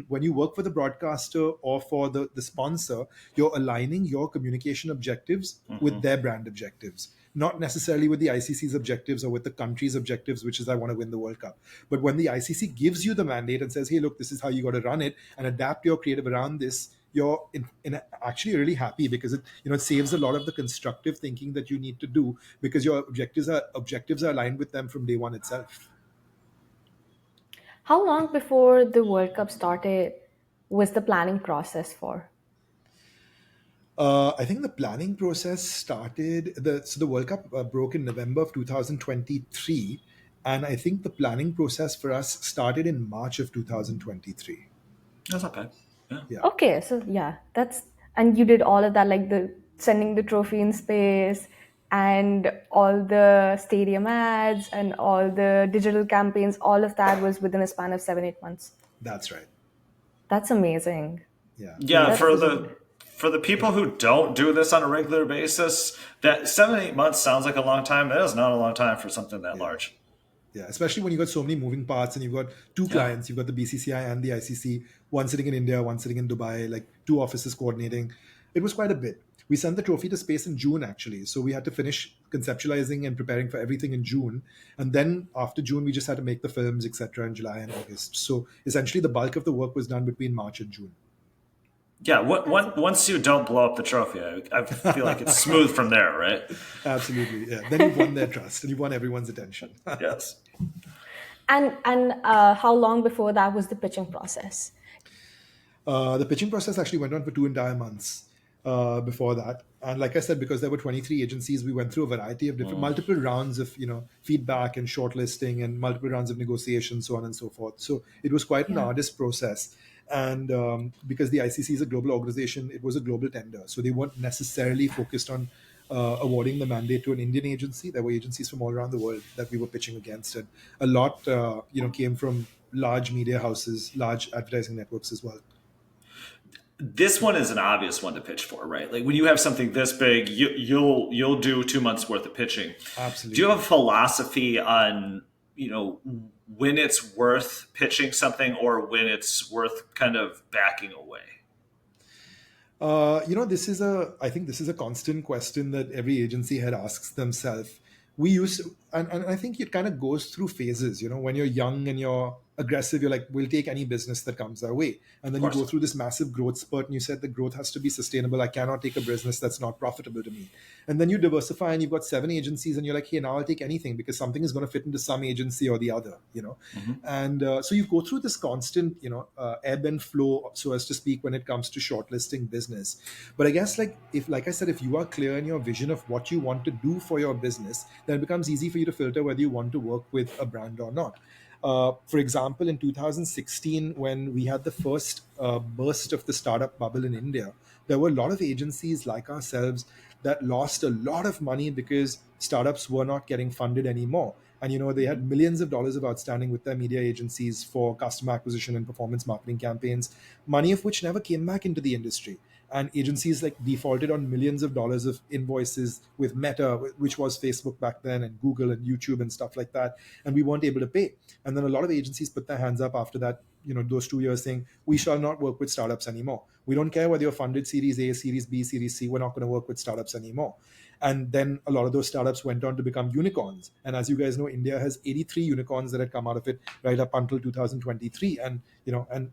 when you work for the broadcaster or for the sponsor, you're aligning your communication objectives with Hmm. their brand objectives, not necessarily with the ICC's objectives or with the country's objectives, which is "I want to win the World Cup." But when the ICC gives you the mandate and says, "Hey, look, this is how you got to run it and adapt your creative around this," you're actually really happy, because it saves a lot of the constructive thinking that you need to do, because your objectives are aligned with them from day one itself. How long before the World Cup started was the planning process for? I think the planning process started. The World Cup broke in November of 2023, and I think the planning process for us started in March of 2023. That's not bad. Yeah. Yeah, Okay, so yeah, that's and you did all of that, like the sending the trophy in space and all the stadium ads and all the digital campaigns, all of that was within a span of 7, 8 months. that's right. That's amazing. Yeah, Yeah, That's for the people who don't do this on a regular basis, that 7 8 months sounds like a long time. That is not a long time for something that yeah. large. Yeah, especially when you've got so many moving parts and you've got two Yeah. clients. You've got the BCCI and the ICC, one sitting in India, one sitting in Dubai, like two offices coordinating. It was quite a bit. We sent the trophy to space in June, actually. So we had to finish conceptualizing and preparing for everything in June. And then after June, we just had to make the films, etc., in July and August. So essentially, the bulk of the work was done between March and June. Yeah. that's Once you don't blow up the trophy, I feel like it's smooth from there, right? Absolutely. Yeah. Then you've won their trust and you've won everyone's attention. Yes. and how long before that was the pitching process? The pitching process actually went on for 2 entire months before that. And like I said, because there were 23 agencies, we went through a variety of different, Mm. multiple rounds of, feedback and shortlisting and multiple rounds of negotiation, so on and so forth. So it was quite an Yeah. arduous process. And because the ICC is a global organization, it was a global tender. So they weren't necessarily focused on awarding the mandate to an Indian agency. There were agencies from all around the world that we were pitching against. And a lot, came from large media houses, large advertising networks as well. This one is an obvious one to pitch for, right? Like when you have something this big, you'll do 2 months worth of pitching. Do you Absolutely. have a philosophy on when it's worth pitching something or when it's worth kind of backing away? I think this is a constant question that every agency head asks themselves. We used and I think it kind of goes through phases. When you're young and you're aggressive, you're like, we'll take any business that comes our way. And Of then you go course. through this massive growth spurt, and you said the growth has to be sustainable. I cannot take a business that's not profitable to me. And then you diversify, and you've got 7 agencies, and you're like, hey, now I'll take anything because something is going to fit into some agency or the other. Hmm. And so you go through this constant, ebb and flow, so as to speak, when it comes to shortlisting business. But I guess, like I said, if you are clear in your vision of what you want to do for your business, then it becomes easy for you to filter whether you want to work with a brand or not. For example, in 2016, when we had the first burst of the startup bubble in India, there were a lot of agencies like ourselves that lost a lot of money because startups were not getting funded anymore. And they had millions of dollars of outstanding with their media agencies for customer acquisition and performance marketing campaigns, money of which never came back into the industry. And agencies like defaulted on millions of dollars of invoices with Meta, which was Facebook back then, and Google and YouTube and stuff like that, and we weren't able to pay. And then a lot of agencies put their hands up after that, those 2 years, saying, we shall not work with startups anymore. We don't care whether you're funded Series A, Series B, Series C, we're not going to work with startups anymore. And then a lot of those startups went on to become unicorns. And as you guys know, India has 83 unicorns that had come out of it right up until 2023, and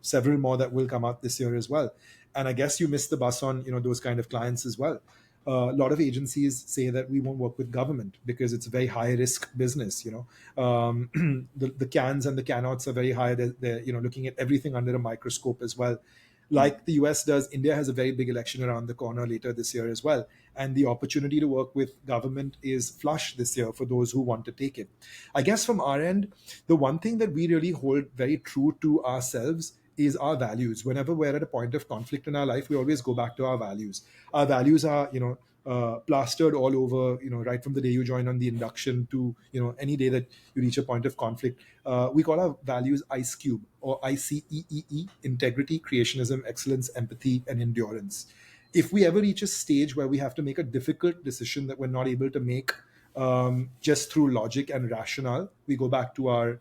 several more that will come out this year as well. And I guess you missed the bus on those kind of clients as well. A lot of agencies say that we won't work with government because it's a very high risk business. The cans and the cannots are very high. They're looking at everything under a microscope as well. Like the US does, India has a very big election around the corner later this year as well. And the opportunity to work with government is flush this year for those who want to take it. I guess from our end, the one thing that we really hold very true to ourselves is our values. Whenever we're at a point of conflict in our life, we always go back to our values. Our values are, plastered all over, right from the day you join on the induction to, any day that you reach a point of conflict. We call our values ICE Cube, or ICEEE: integrity, creationism, excellence, empathy, and endurance. If we ever reach a stage where we have to make a difficult decision that we're not able to make just through logic and rationale, we go back to our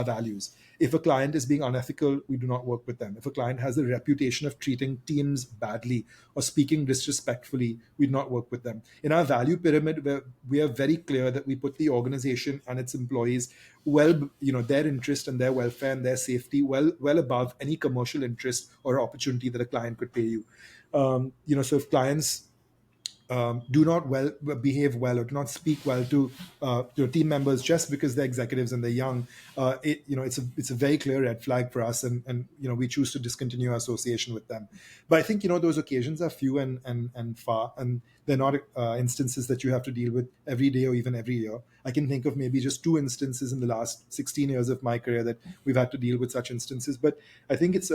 values. If a client is being unethical, we do not work with them. If a client has a reputation of treating teams badly or speaking disrespectfully, we do not work with them. In our value pyramid, we are very clear that we put the organization and its employees their interest and their welfare and their safety well above any commercial interest or opportunity that a client could pay you. So if clients do not behave well or do not speak well to team members just because they're executives and they're young, it's a very clear red flag for us, and we choose to discontinue our association with them. But I think those occasions are few and far, and they're not instances that you have to deal with every day or even every year. I can think of maybe just 2 instances in the last 16 years of my career that we've had to deal with such instances. But I think it's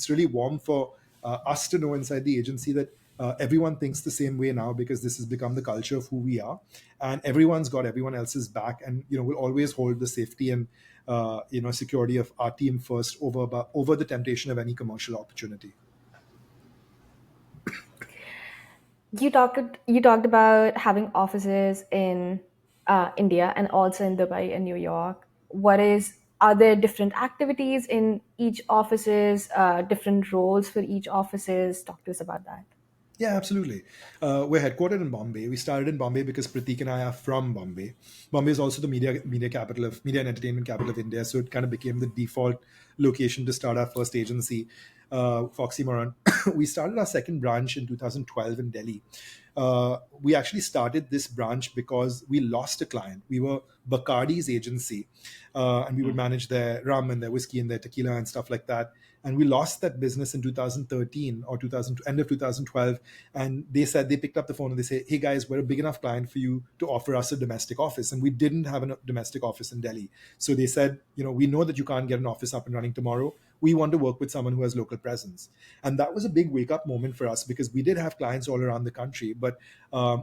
really warm for us to know inside the agency that everyone thinks the same way now, because this has become the culture of who we are, and everyone's got everyone else's back, and we'll always hold the safety and security of our team first over the temptation of any commercial opportunity. You talked about having offices in India and also in Dubai and New York. Are there different activities in each offices, different roles for each offices? Talk to us about that. Yeah, absolutely. We're headquartered in Bombay. We started in Bombay because Pratik and I are from Bombay. Bombay is also the media and entertainment capital of India, so it kind of became the default location to start our first agency, Foxy Moran. We started our second branch in 2012 in Delhi. We actually started this branch because we lost a client. We were Bacardi's agency, and we would manage their rum and their whiskey and their tequila and stuff like that. And we lost that business in 2013 or end of 2012. And they picked up the phone and they say, hey guys, we're a big enough client for you to offer us a domestic office. And we didn't have a domestic office in Delhi. So they said, we know that you can't get an office up and running tomorrow. We want to work with someone who has local presence. And that was a big wake up moment for us, because we did have clients all around the country. But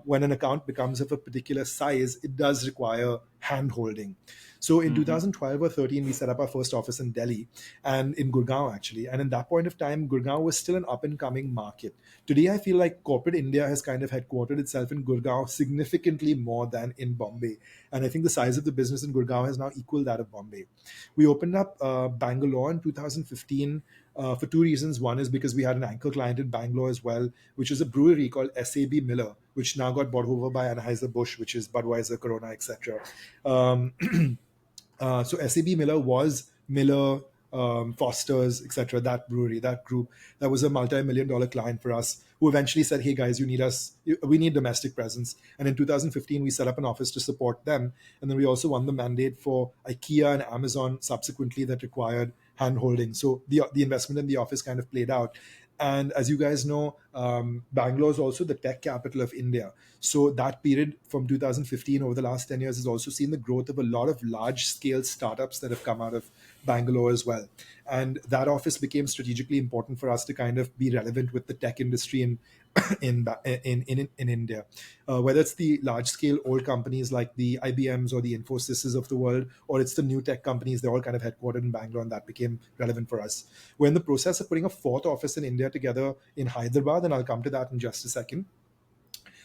when an account becomes of a particular size, it does require hand holding. So in 2012 or 13, we set up our first office in Delhi and in Gurgaon, actually. And in that point of time, Gurgaon was still an up and coming market. Today, I feel like corporate India has kind of headquartered itself in Gurgaon significantly more than in Bombay. And I think the size of the business in Gurgaon has now equaled that of Bombay. We opened up Bangalore in 2015 for two reasons. One is because we had an anchor client in Bangalore as well, which is a brewery called SAB Miller, which now got bought over by Anheuser-Busch, which is Budweiser, Corona, etc. Um, so SAB Miller was Miller, Foster's, etc. That brewery, that group, that was a multi-million-dollar client for us. Who eventually said, "Hey guys, you need us. We need domestic presence." And in 2015, we set up an office to support them. And then we also won the mandate for IKEA and Amazon subsequently that required hand holding. So the investment in the office kind of played out. And as you guys know, Bangalore is also the tech capital of India. So that period from 2015 over the last 10 years has also seen the growth of a lot of large scale startups that have come out of Bangalore as well. And that office became strategically important for us to kind of be relevant with the tech industry in India. Whether it's the large scale old companies like the IBMs or the Infosys of the world, or it's the new tech companies, they're all kind of headquartered in Bangalore, and that became relevant for us. We're in the process of putting a fourth office in India together in Hyderabad, and I'll come to that in just a second.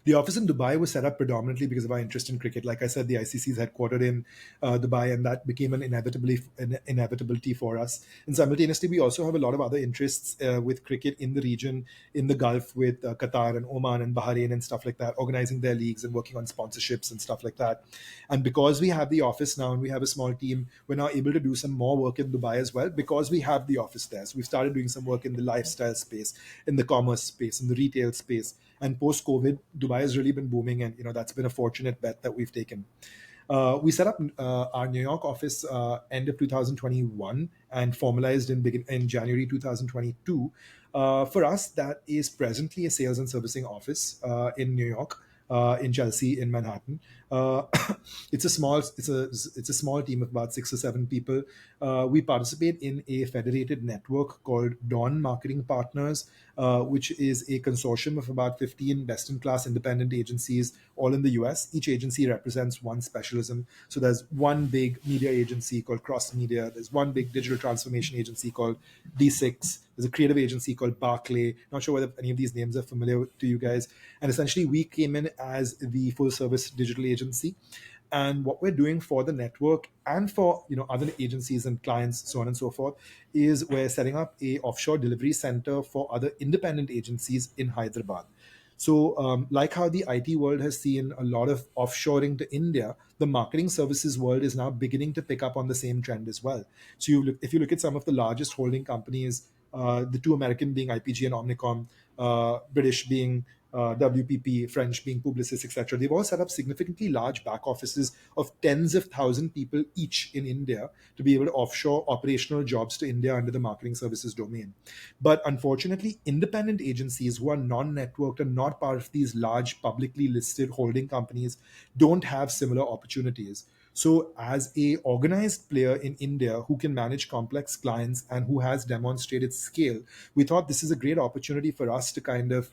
The office in Dubai was set up predominantly because of our interest in cricket. Like I said, the ICC is headquartered in Dubai, and that became an inevitability for us. And simultaneously, we also have a lot of other interests with cricket in the region, in the Gulf, with Qatar and Oman and Bahrain and stuff like that, organizing their leagues and working on sponsorships and stuff like that. And because we have the office now and we have a small team, we're now able to do some more work in Dubai as well because we have the office there. So we've started doing some work in the lifestyle space, in the commerce space, in the retail space. And post COVID, Dubai has really been booming, and that's been a fortunate bet that we've taken. We set up our New York office end of 2021 and formalized in January 2022. For us, that is presently a sales and servicing office in New York. In Chelsea, in Manhattan, it's a small team of about 6 or 7 people. We participate in a federated network called Dawn Marketing Partners, which is a consortium of about 15 best-in-class independent agencies, all in the US. Each agency represents one specialism. So there's one big media agency called Cross Media. There's one big digital transformation agency called D6. There's a creative agency called Barclay. Not sure whether any of these names are familiar to you guys. And essentially, we came in as the full-service digital agency. And what we're doing for the network and for other agencies and clients, so on and so forth, is we're setting up a offshore delivery center for other independent agencies in Hyderabad. So, like how the IT world has seen a lot of offshoring to India, the marketing services world is now beginning to pick up on the same trend as well. So, if you look at some of the largest holding companies, the two American being IPG and Omnicom, British being WPP, French being Publicis, etc. They've all set up significantly large back offices of tens of thousand people each in India to be able to offshore operational jobs to India under the marketing services domain. But unfortunately, independent agencies who are non-networked and not part of these large publicly listed holding companies don't have similar opportunities. So, as a organized player in India who can manage complex clients and who has demonstrated scale, we thought this is a great opportunity for us to kind of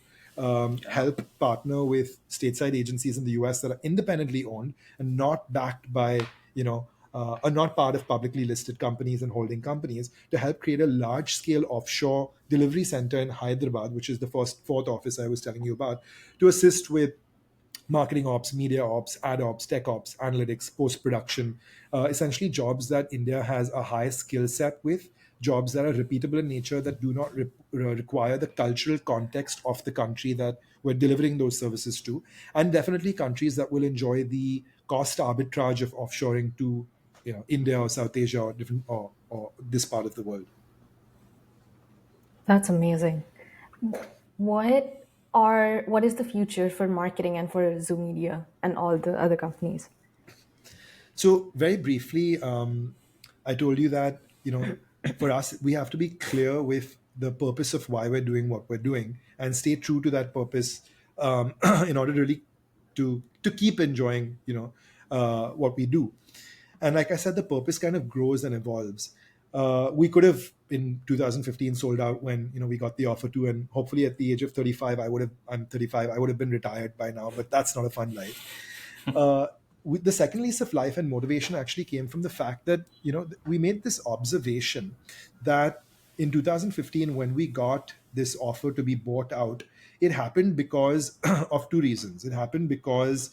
help partner with stateside agencies in the US that are independently owned and not backed by, are not part of publicly listed companies and holding companies, to help create a large scale offshore delivery center in Hyderabad, which is the fourth office I was telling you about, to assist with marketing ops, media ops, ad ops, tech ops, analytics, post production, essentially jobs that India has a high skill set with, jobs that are repeatable in nature, that do not require the cultural context of the country that we're delivering those services to, and definitely countries that will enjoy the cost arbitrage of offshoring to India or South Asia or different or this part of the world. That's amazing. What is the future for marketing and for Zoom Media and all the other companies? So very briefly, I told you that for us we have to be clear with the purpose of why we're doing what we're doing and stay true to that purpose, in order to really to keep enjoying what we do. And like I said, the purpose kind of grows and evolves. We could have in 2015 sold out when we got the offer to, and hopefully at the age of 35, I'm 35, I would have been retired by now. But that's not a fun life. With the second lease of life and motivation actually came from the fact that we made this observation that in 2015, when we got this offer to be bought out, it happened because of two reasons. It happened because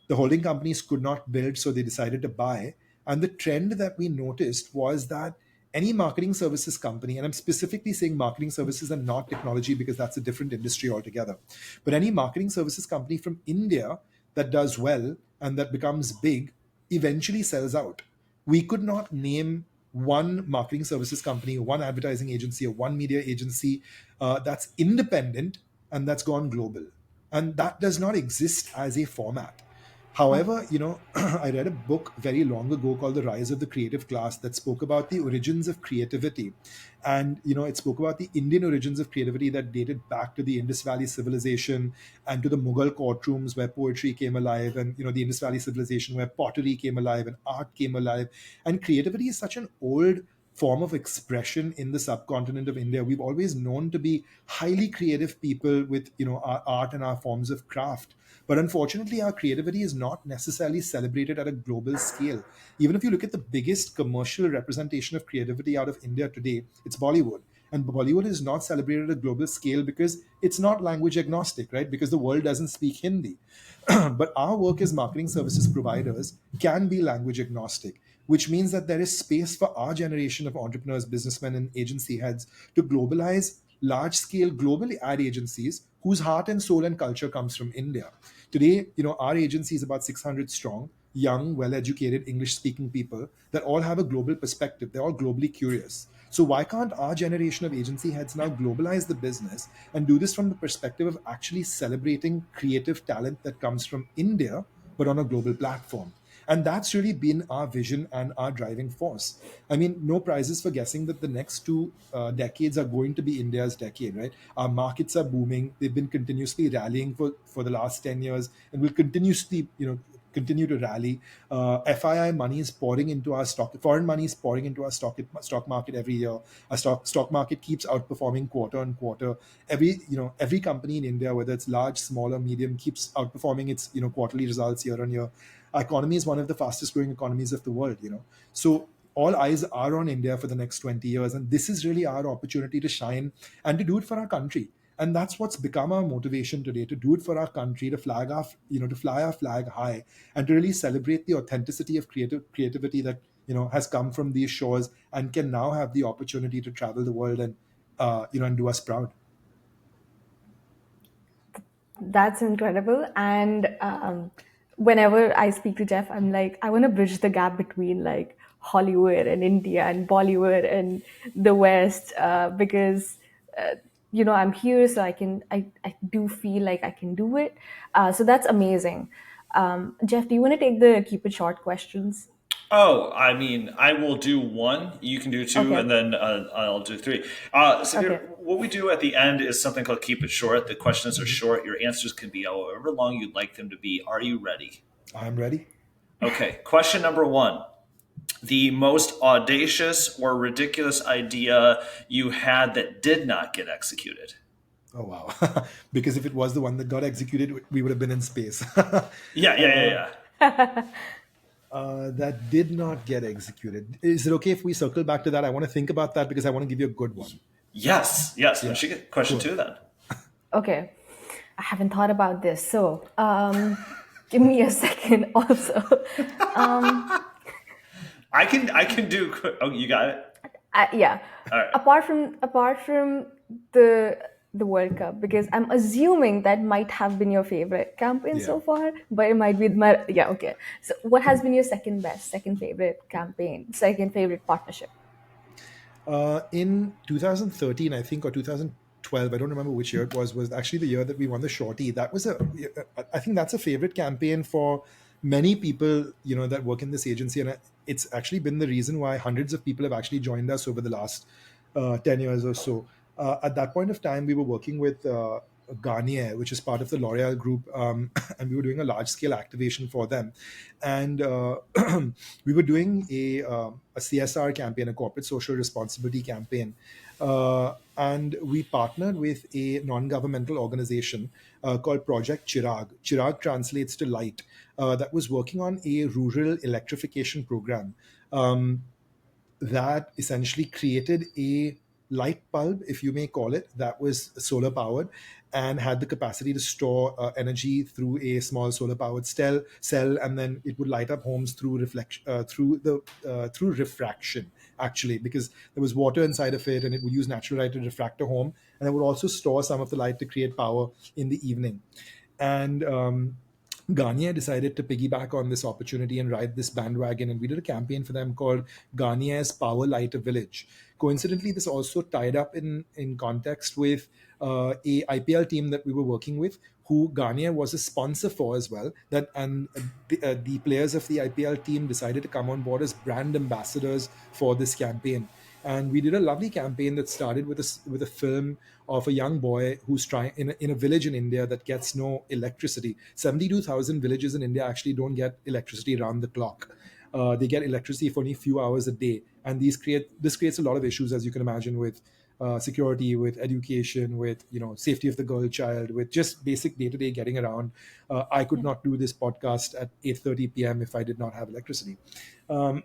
the holding companies could not build, so they decided to buy. And the trend that we noticed was that any marketing services company, and I'm specifically saying marketing services and not technology because that's a different industry altogether, but any marketing services company from India that does well and that becomes big eventually sells out. We could not name one marketing services company, one advertising agency, or one media agency that's independent and that's gone global. And that does not exist as a format. However, I read a book very long ago called The Rise of the Creative Class that spoke about the origins of creativity. And, it spoke about the Indian origins of creativity that dated back to the Indus Valley civilization and to the Mughal courtrooms where poetry came alive, and, the Indus Valley civilization where pottery came alive and art came alive. And creativity is such an old form of expression in the subcontinent of India. We've always known to be highly creative people with, our art and our forms of craft. But unfortunately, our creativity is not necessarily celebrated at a global scale. Even if you look at the biggest commercial representation of creativity out of India today, it's Bollywood. And Bollywood is not celebrated at a global scale because it's not language agnostic, right? Because the world doesn't speak Hindi. But our work as marketing services providers can be language agnostic, which means that there is space for our generation of entrepreneurs, businessmen, and agency heads to globalize large scale global ad agencies whose heart and soul and culture comes from India. Today, our agency is about 600 strong, young, well educated, English speaking people that all have a global perspective. They're all globally curious. So, why can't our generation of agency heads now globalize the business and do this from the perspective of actually celebrating creative talent that comes from India, but on a global platform? And that's really been our vision and our driving force. I mean, no prizes for guessing that the next two decades are going to be India's decade, right? Our markets are booming. They've been continuously rallying for the last 10 years and will continuously, continue to rally. FII money is pouring into our stock. Foreign money is pouring into our stock market every year. Our stock market keeps outperforming quarter on quarter. Every company in India, whether it's large, small, or medium, keeps outperforming its quarterly results year on year. Our economy is one of the fastest growing economies of the world. So all eyes are on India for the next 20 years, and this is really our opportunity to shine and to do it for our country. And that's what's become our motivation today, to do it for our country, to to fly our flag high, and to really celebrate the authenticity of creativity that has come from these shores and can now have the opportunity to travel the world and and do us proud. That's incredible. And whenever I speak to Jeff, I'm like, I want to bridge the gap between like Hollywood and India and Bollywood and the West, because I'm here, so I do feel like I can do it. So that's amazing. Jeff, do you want to take the keep it short questions? Oh, I mean, I will do one. You can do two, Okay. and then I'll do three. So Okay. what we do at the end is something called keep it short. The questions are short. Your answers can be however long you'd like them to be. Are you ready? I'm ready. Okay. Question number one: the most audacious or ridiculous idea you had that did not get executed. Oh wow! Because if it was the one that got executed, we would have been in space. Yeah, yeah, yeah, yeah. That did not get executed. Is it okay if we circle back to that? I want to think about that because I want to give you a good one. Yes, yes. We Yeah, should get question cool. two then. Okay. I haven't thought about this. So give me a second also. I can do. Oh, you got it. Yeah. All right. Apart from the World Cup, because I'm assuming that might have been your favorite campaign Yeah. so far, but it might be my yeah. Okay. So what has been your second best, second favorite campaign, second favorite partnership? In 2013, I think, or 2012, I don't remember which year it was actually the year that we won the Shorty. I think that's a favorite campaign for many people, that work in this agency. And it's actually been the reason why hundreds of people have actually joined us over the last 10 years or so. At that point of time, we were working with Garnier, which is part of the L'Oreal group, and we were doing a large scale activation for them. And we were doing a CSR campaign, a corporate social responsibility campaign. And we partnered with a non governmental organization called Project Chirag. Chirag translates to light, that was working on a rural electrification program. That essentially created a light bulb, if you may call it, that was solar powered and had the capacity to store energy through a small solar powered cell, and then it would light up homes through reflection, through refraction, actually, because there was water inside of it, and it would use natural light to refract a home, and it would also store some of the light to create power in the evening. And Garnier decided to piggyback on this opportunity and ride this bandwagon, and we did a campaign for them called Garnier's Power Light a Village. Coincidentally, this also tied up in context with a IPL team that we were working with, who Garnier was a sponsor for as well. The players of the IPL team decided to come on board as brand ambassadors for this campaign. And we did a lovely campaign that started with a film of a young boy who's trying in a village in India that gets no electricity. 72,000 villages in India actually don't get electricity around the clock. They get electricity for only a few hours a day, and this creates a lot of issues, as you can imagine, with security, with education, with safety of the girl child, with just basic day to day getting around. I could not do this podcast at 8:30 p.m. if I did not have electricity. Um,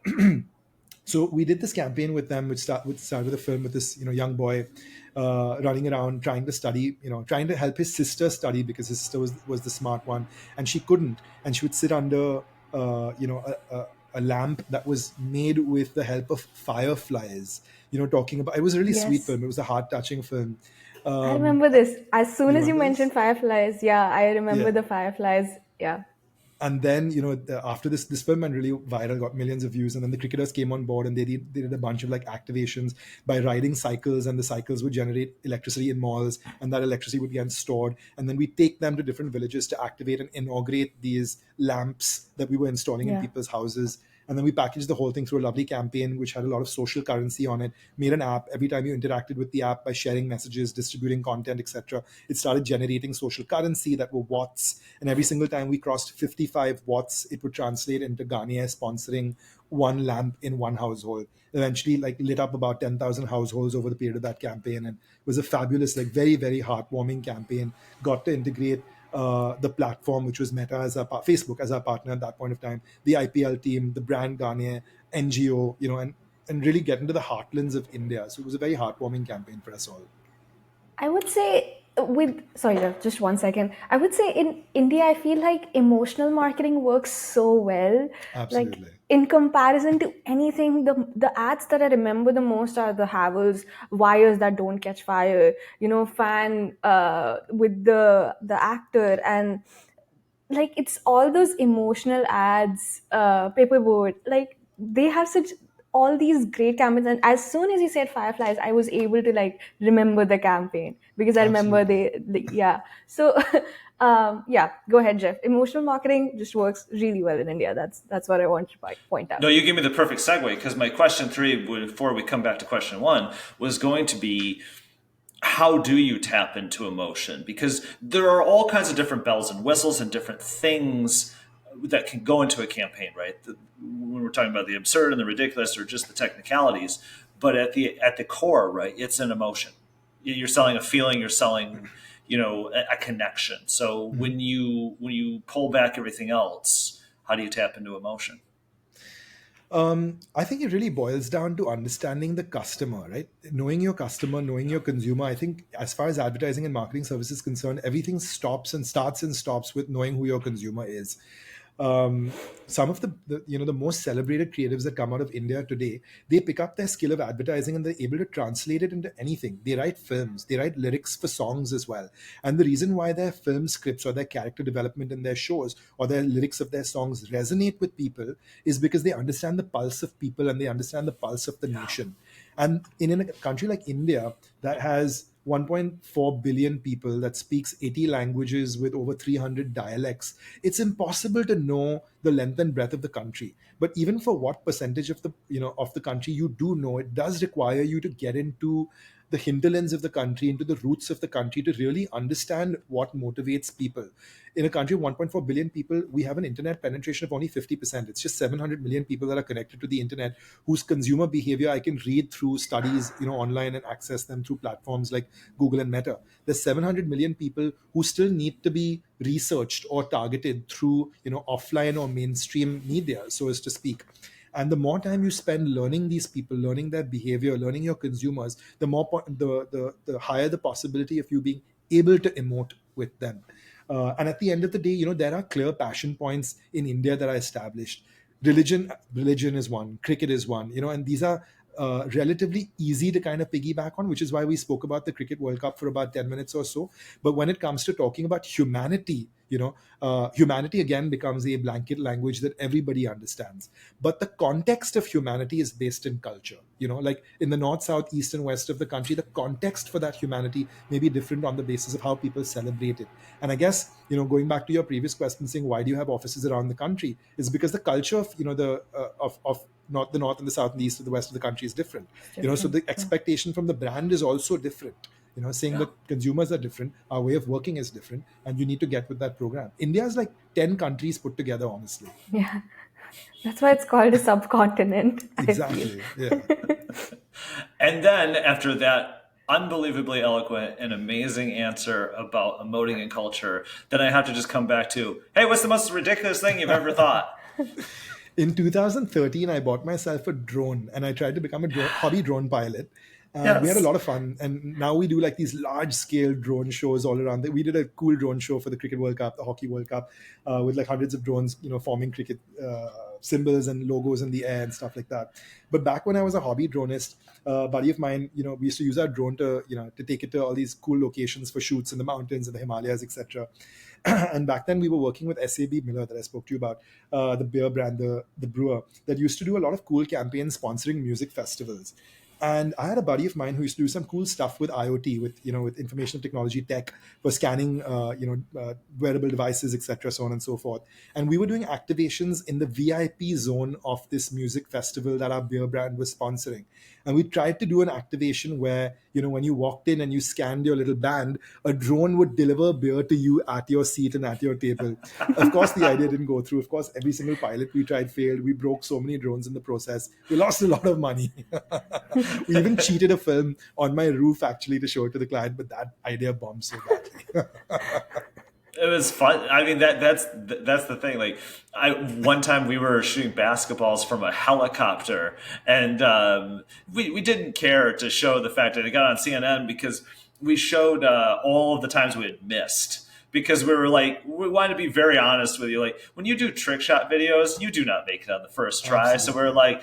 so we did this campaign with them, which started the film with this young boy running around trying to study, trying to help his sister study because his sister was the smart one, and she couldn't, and she would sit under a lamp that was made with the help of fireflies. Talking about, it was a really sweet Yes. film. It was a heart touching film. I Um, remember this. As soon you as you remember this? mentioned fireflies, yeah, I remember Yeah. the fireflies. Yeah. And then after this film went really viral, got millions of views, and then the cricketers came on board, and they did a bunch of like activations by riding cycles, and the cycles would generate electricity in malls, and that electricity would get stored, and then we take them to different villages to activate and inaugurate these lamps that we were installing in Yeah. people's houses. And then we packaged the whole thing through a lovely campaign which had a lot of social currency on it, made an app. Every time you interacted with the app by sharing messages, distributing content, etc., it started generating social currency that were watts. And every single time we crossed 55 watts, it would translate into Garnier sponsoring one lamp in one household. Eventually, like, lit up about 10,000 households over the period of that campaign, and it was a fabulous, like, very, very heartwarming campaign. Got to integrate the platform, which was Meta as Facebook as our partner at that point of time, the IPL team, the brand Garnier, NGO, and really get into the heartlands of India. So it was a very heartwarming campaign for us all. I would say sorry, Jeff, just 1 second. I would say in India, I feel like emotional marketing works so well. Like Absolutely. in comparison to anything, the ads that I remember the most are the Havels wires that don't catch fire. Fan with the actor, and like it's all those emotional ads, paperboard, like they have such all these great campaigns. And as soon as you said fireflies, I was able to like remember the campaign because I remember Absolutely. they like, yeah. So yeah, go ahead, Jeff. Emotional marketing just works really well in India. That's what I want to point No, out. you gave me the perfect segue because my question three, before we come back to question one, was going to be how do you tap into emotion? Because there are all kinds of different bells and whistles and different things that can go into a campaign, right? When we're talking about the absurd and the ridiculous or just the technicalities, but at the core, right, it's an emotion. You're selling a feeling. You're selling, a connection. So Mhm. when you pull back everything else, how do you tap into emotion? I think it really boils down to understanding the customer, right? Knowing your customer, knowing your consumer. I think as far as advertising and marketing services is concerned, everything stops and starts and stops with knowing who your consumer is. Some of the most celebrated creatives that come out of India today, they pick up their skill of advertising and they're able to translate it into anything. They write films, they write lyrics for songs as well. And the reason why their film scripts or their character development in their shows or their lyrics of their songs resonate with people is because they understand the pulse of people and they understand the pulse of the nation. And in a country like India that has 1.4 billion people, that speaks 80 languages with over 300 dialects, it's impossible to know the length and breadth of the country. But even for what percentage of the country you do know, it does require you to get into the hinterlands of the country, into the roots of the country, to really understand what motivates people. In a country of 1.4 billion people, we have an internet penetration of only 50%. It's just 700 million people that are connected to the internet, whose consumer behavior I can read through studies, online, and access them through platforms like Google and Meta. There's 700 million people who still need to be researched or targeted through, offline or mainstream media, so as to speak. And the more time you spend learning these people, learning their behavior, learning your consumers, the more the higher the possibility of you being able to emote with them. And at the end of the day, there are clear passion points in India that are established. Religion is one, cricket is one, and these are relatively easy to kind of piggyback on, which is why we spoke about the Cricket World Cup for about 10 minutes or so. But when it comes to talking about humanity, humanity again becomes a blanket language that everybody understands. But the context of humanity is based in culture. Like in the north, south, east, and west of the country, the context for that humanity may be different on the basis of how people celebrate it. And I guess, going back to your previous question, saying why do you have offices around the country, is because the culture of, of not the north and the south and the east and the west of the country is different. So the expectation from the brand is also different. Saying that consumers are different, our way of working is different, and you need to get with that program. India is like 10 countries put together, honestly. Yeah. That's why it's called a subcontinent, I feel. Exactly. Yeah. And then after that unbelievably eloquent and amazing answer about emoting and culture, then I have to just come back to, hey, what's the most ridiculous thing you've ever thought? In 2013, I bought myself a drone and I tried to become a hobby drone pilot. And we had a Yes. lot of fun. And now we do like these large scale drone shows all around. We did a cool drone show for the Cricket World Cup, the Hockey World Cup, with like hundreds of drones, forming cricket symbols and logos in the air and stuff like that. But back when I was a hobby dronist, a buddy of mine, we used to use our drone to, to take it to all these cool locations for shoots in the mountains and the Himalayas, etc. And back then we were working with SAB Miller that I spoke to you about, the beer brand, the brewer, that used to do a lot of cool campaigns sponsoring music festivals. And I had a buddy of mine who used to do some cool stuff with IoT, with information technology tech for scanning, wearable devices, etc., so on and so forth. And we were doing activations in the VIP zone of this music festival that our beer brand was sponsoring. And we tried to do an activation where, when you walked in and you scanned your little band, a drone would deliver beer to you at your seat and at your table. Of course, the idea didn't go through. Of course, every single pilot we tried failed. We broke so many drones in the process. We lost a lot of money. We even cheated a film on my roof actually to show it to the client, but that idea bombed so badly. It was fun. I mean, that's the thing. Like, one time we were shooting basketballs from a helicopter, and we didn't care to show the fact that it got on CNN because we showed all of the times we had missed. Because we were like, we wanted to be very honest with you. Like, when you do trick shot videos, you do not make it on the first try. Absolutely. So we're like,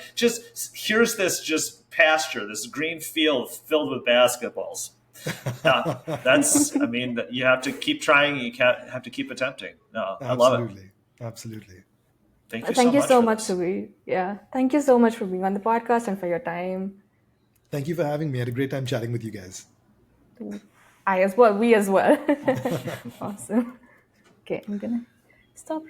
here's this just pasture, this green field filled with basketballs. I mean, you have to keep trying. You have to keep attempting. No, I love it. Absolutely. Absolutely. Thank you so Thank you much so for much, this. Suveer. Yeah. Thank you so much for being on the podcast and for your time. Thank you for having me. I had a great time chatting with you guys. I as well. We as well. Awesome. Okay, I'm gonna stop.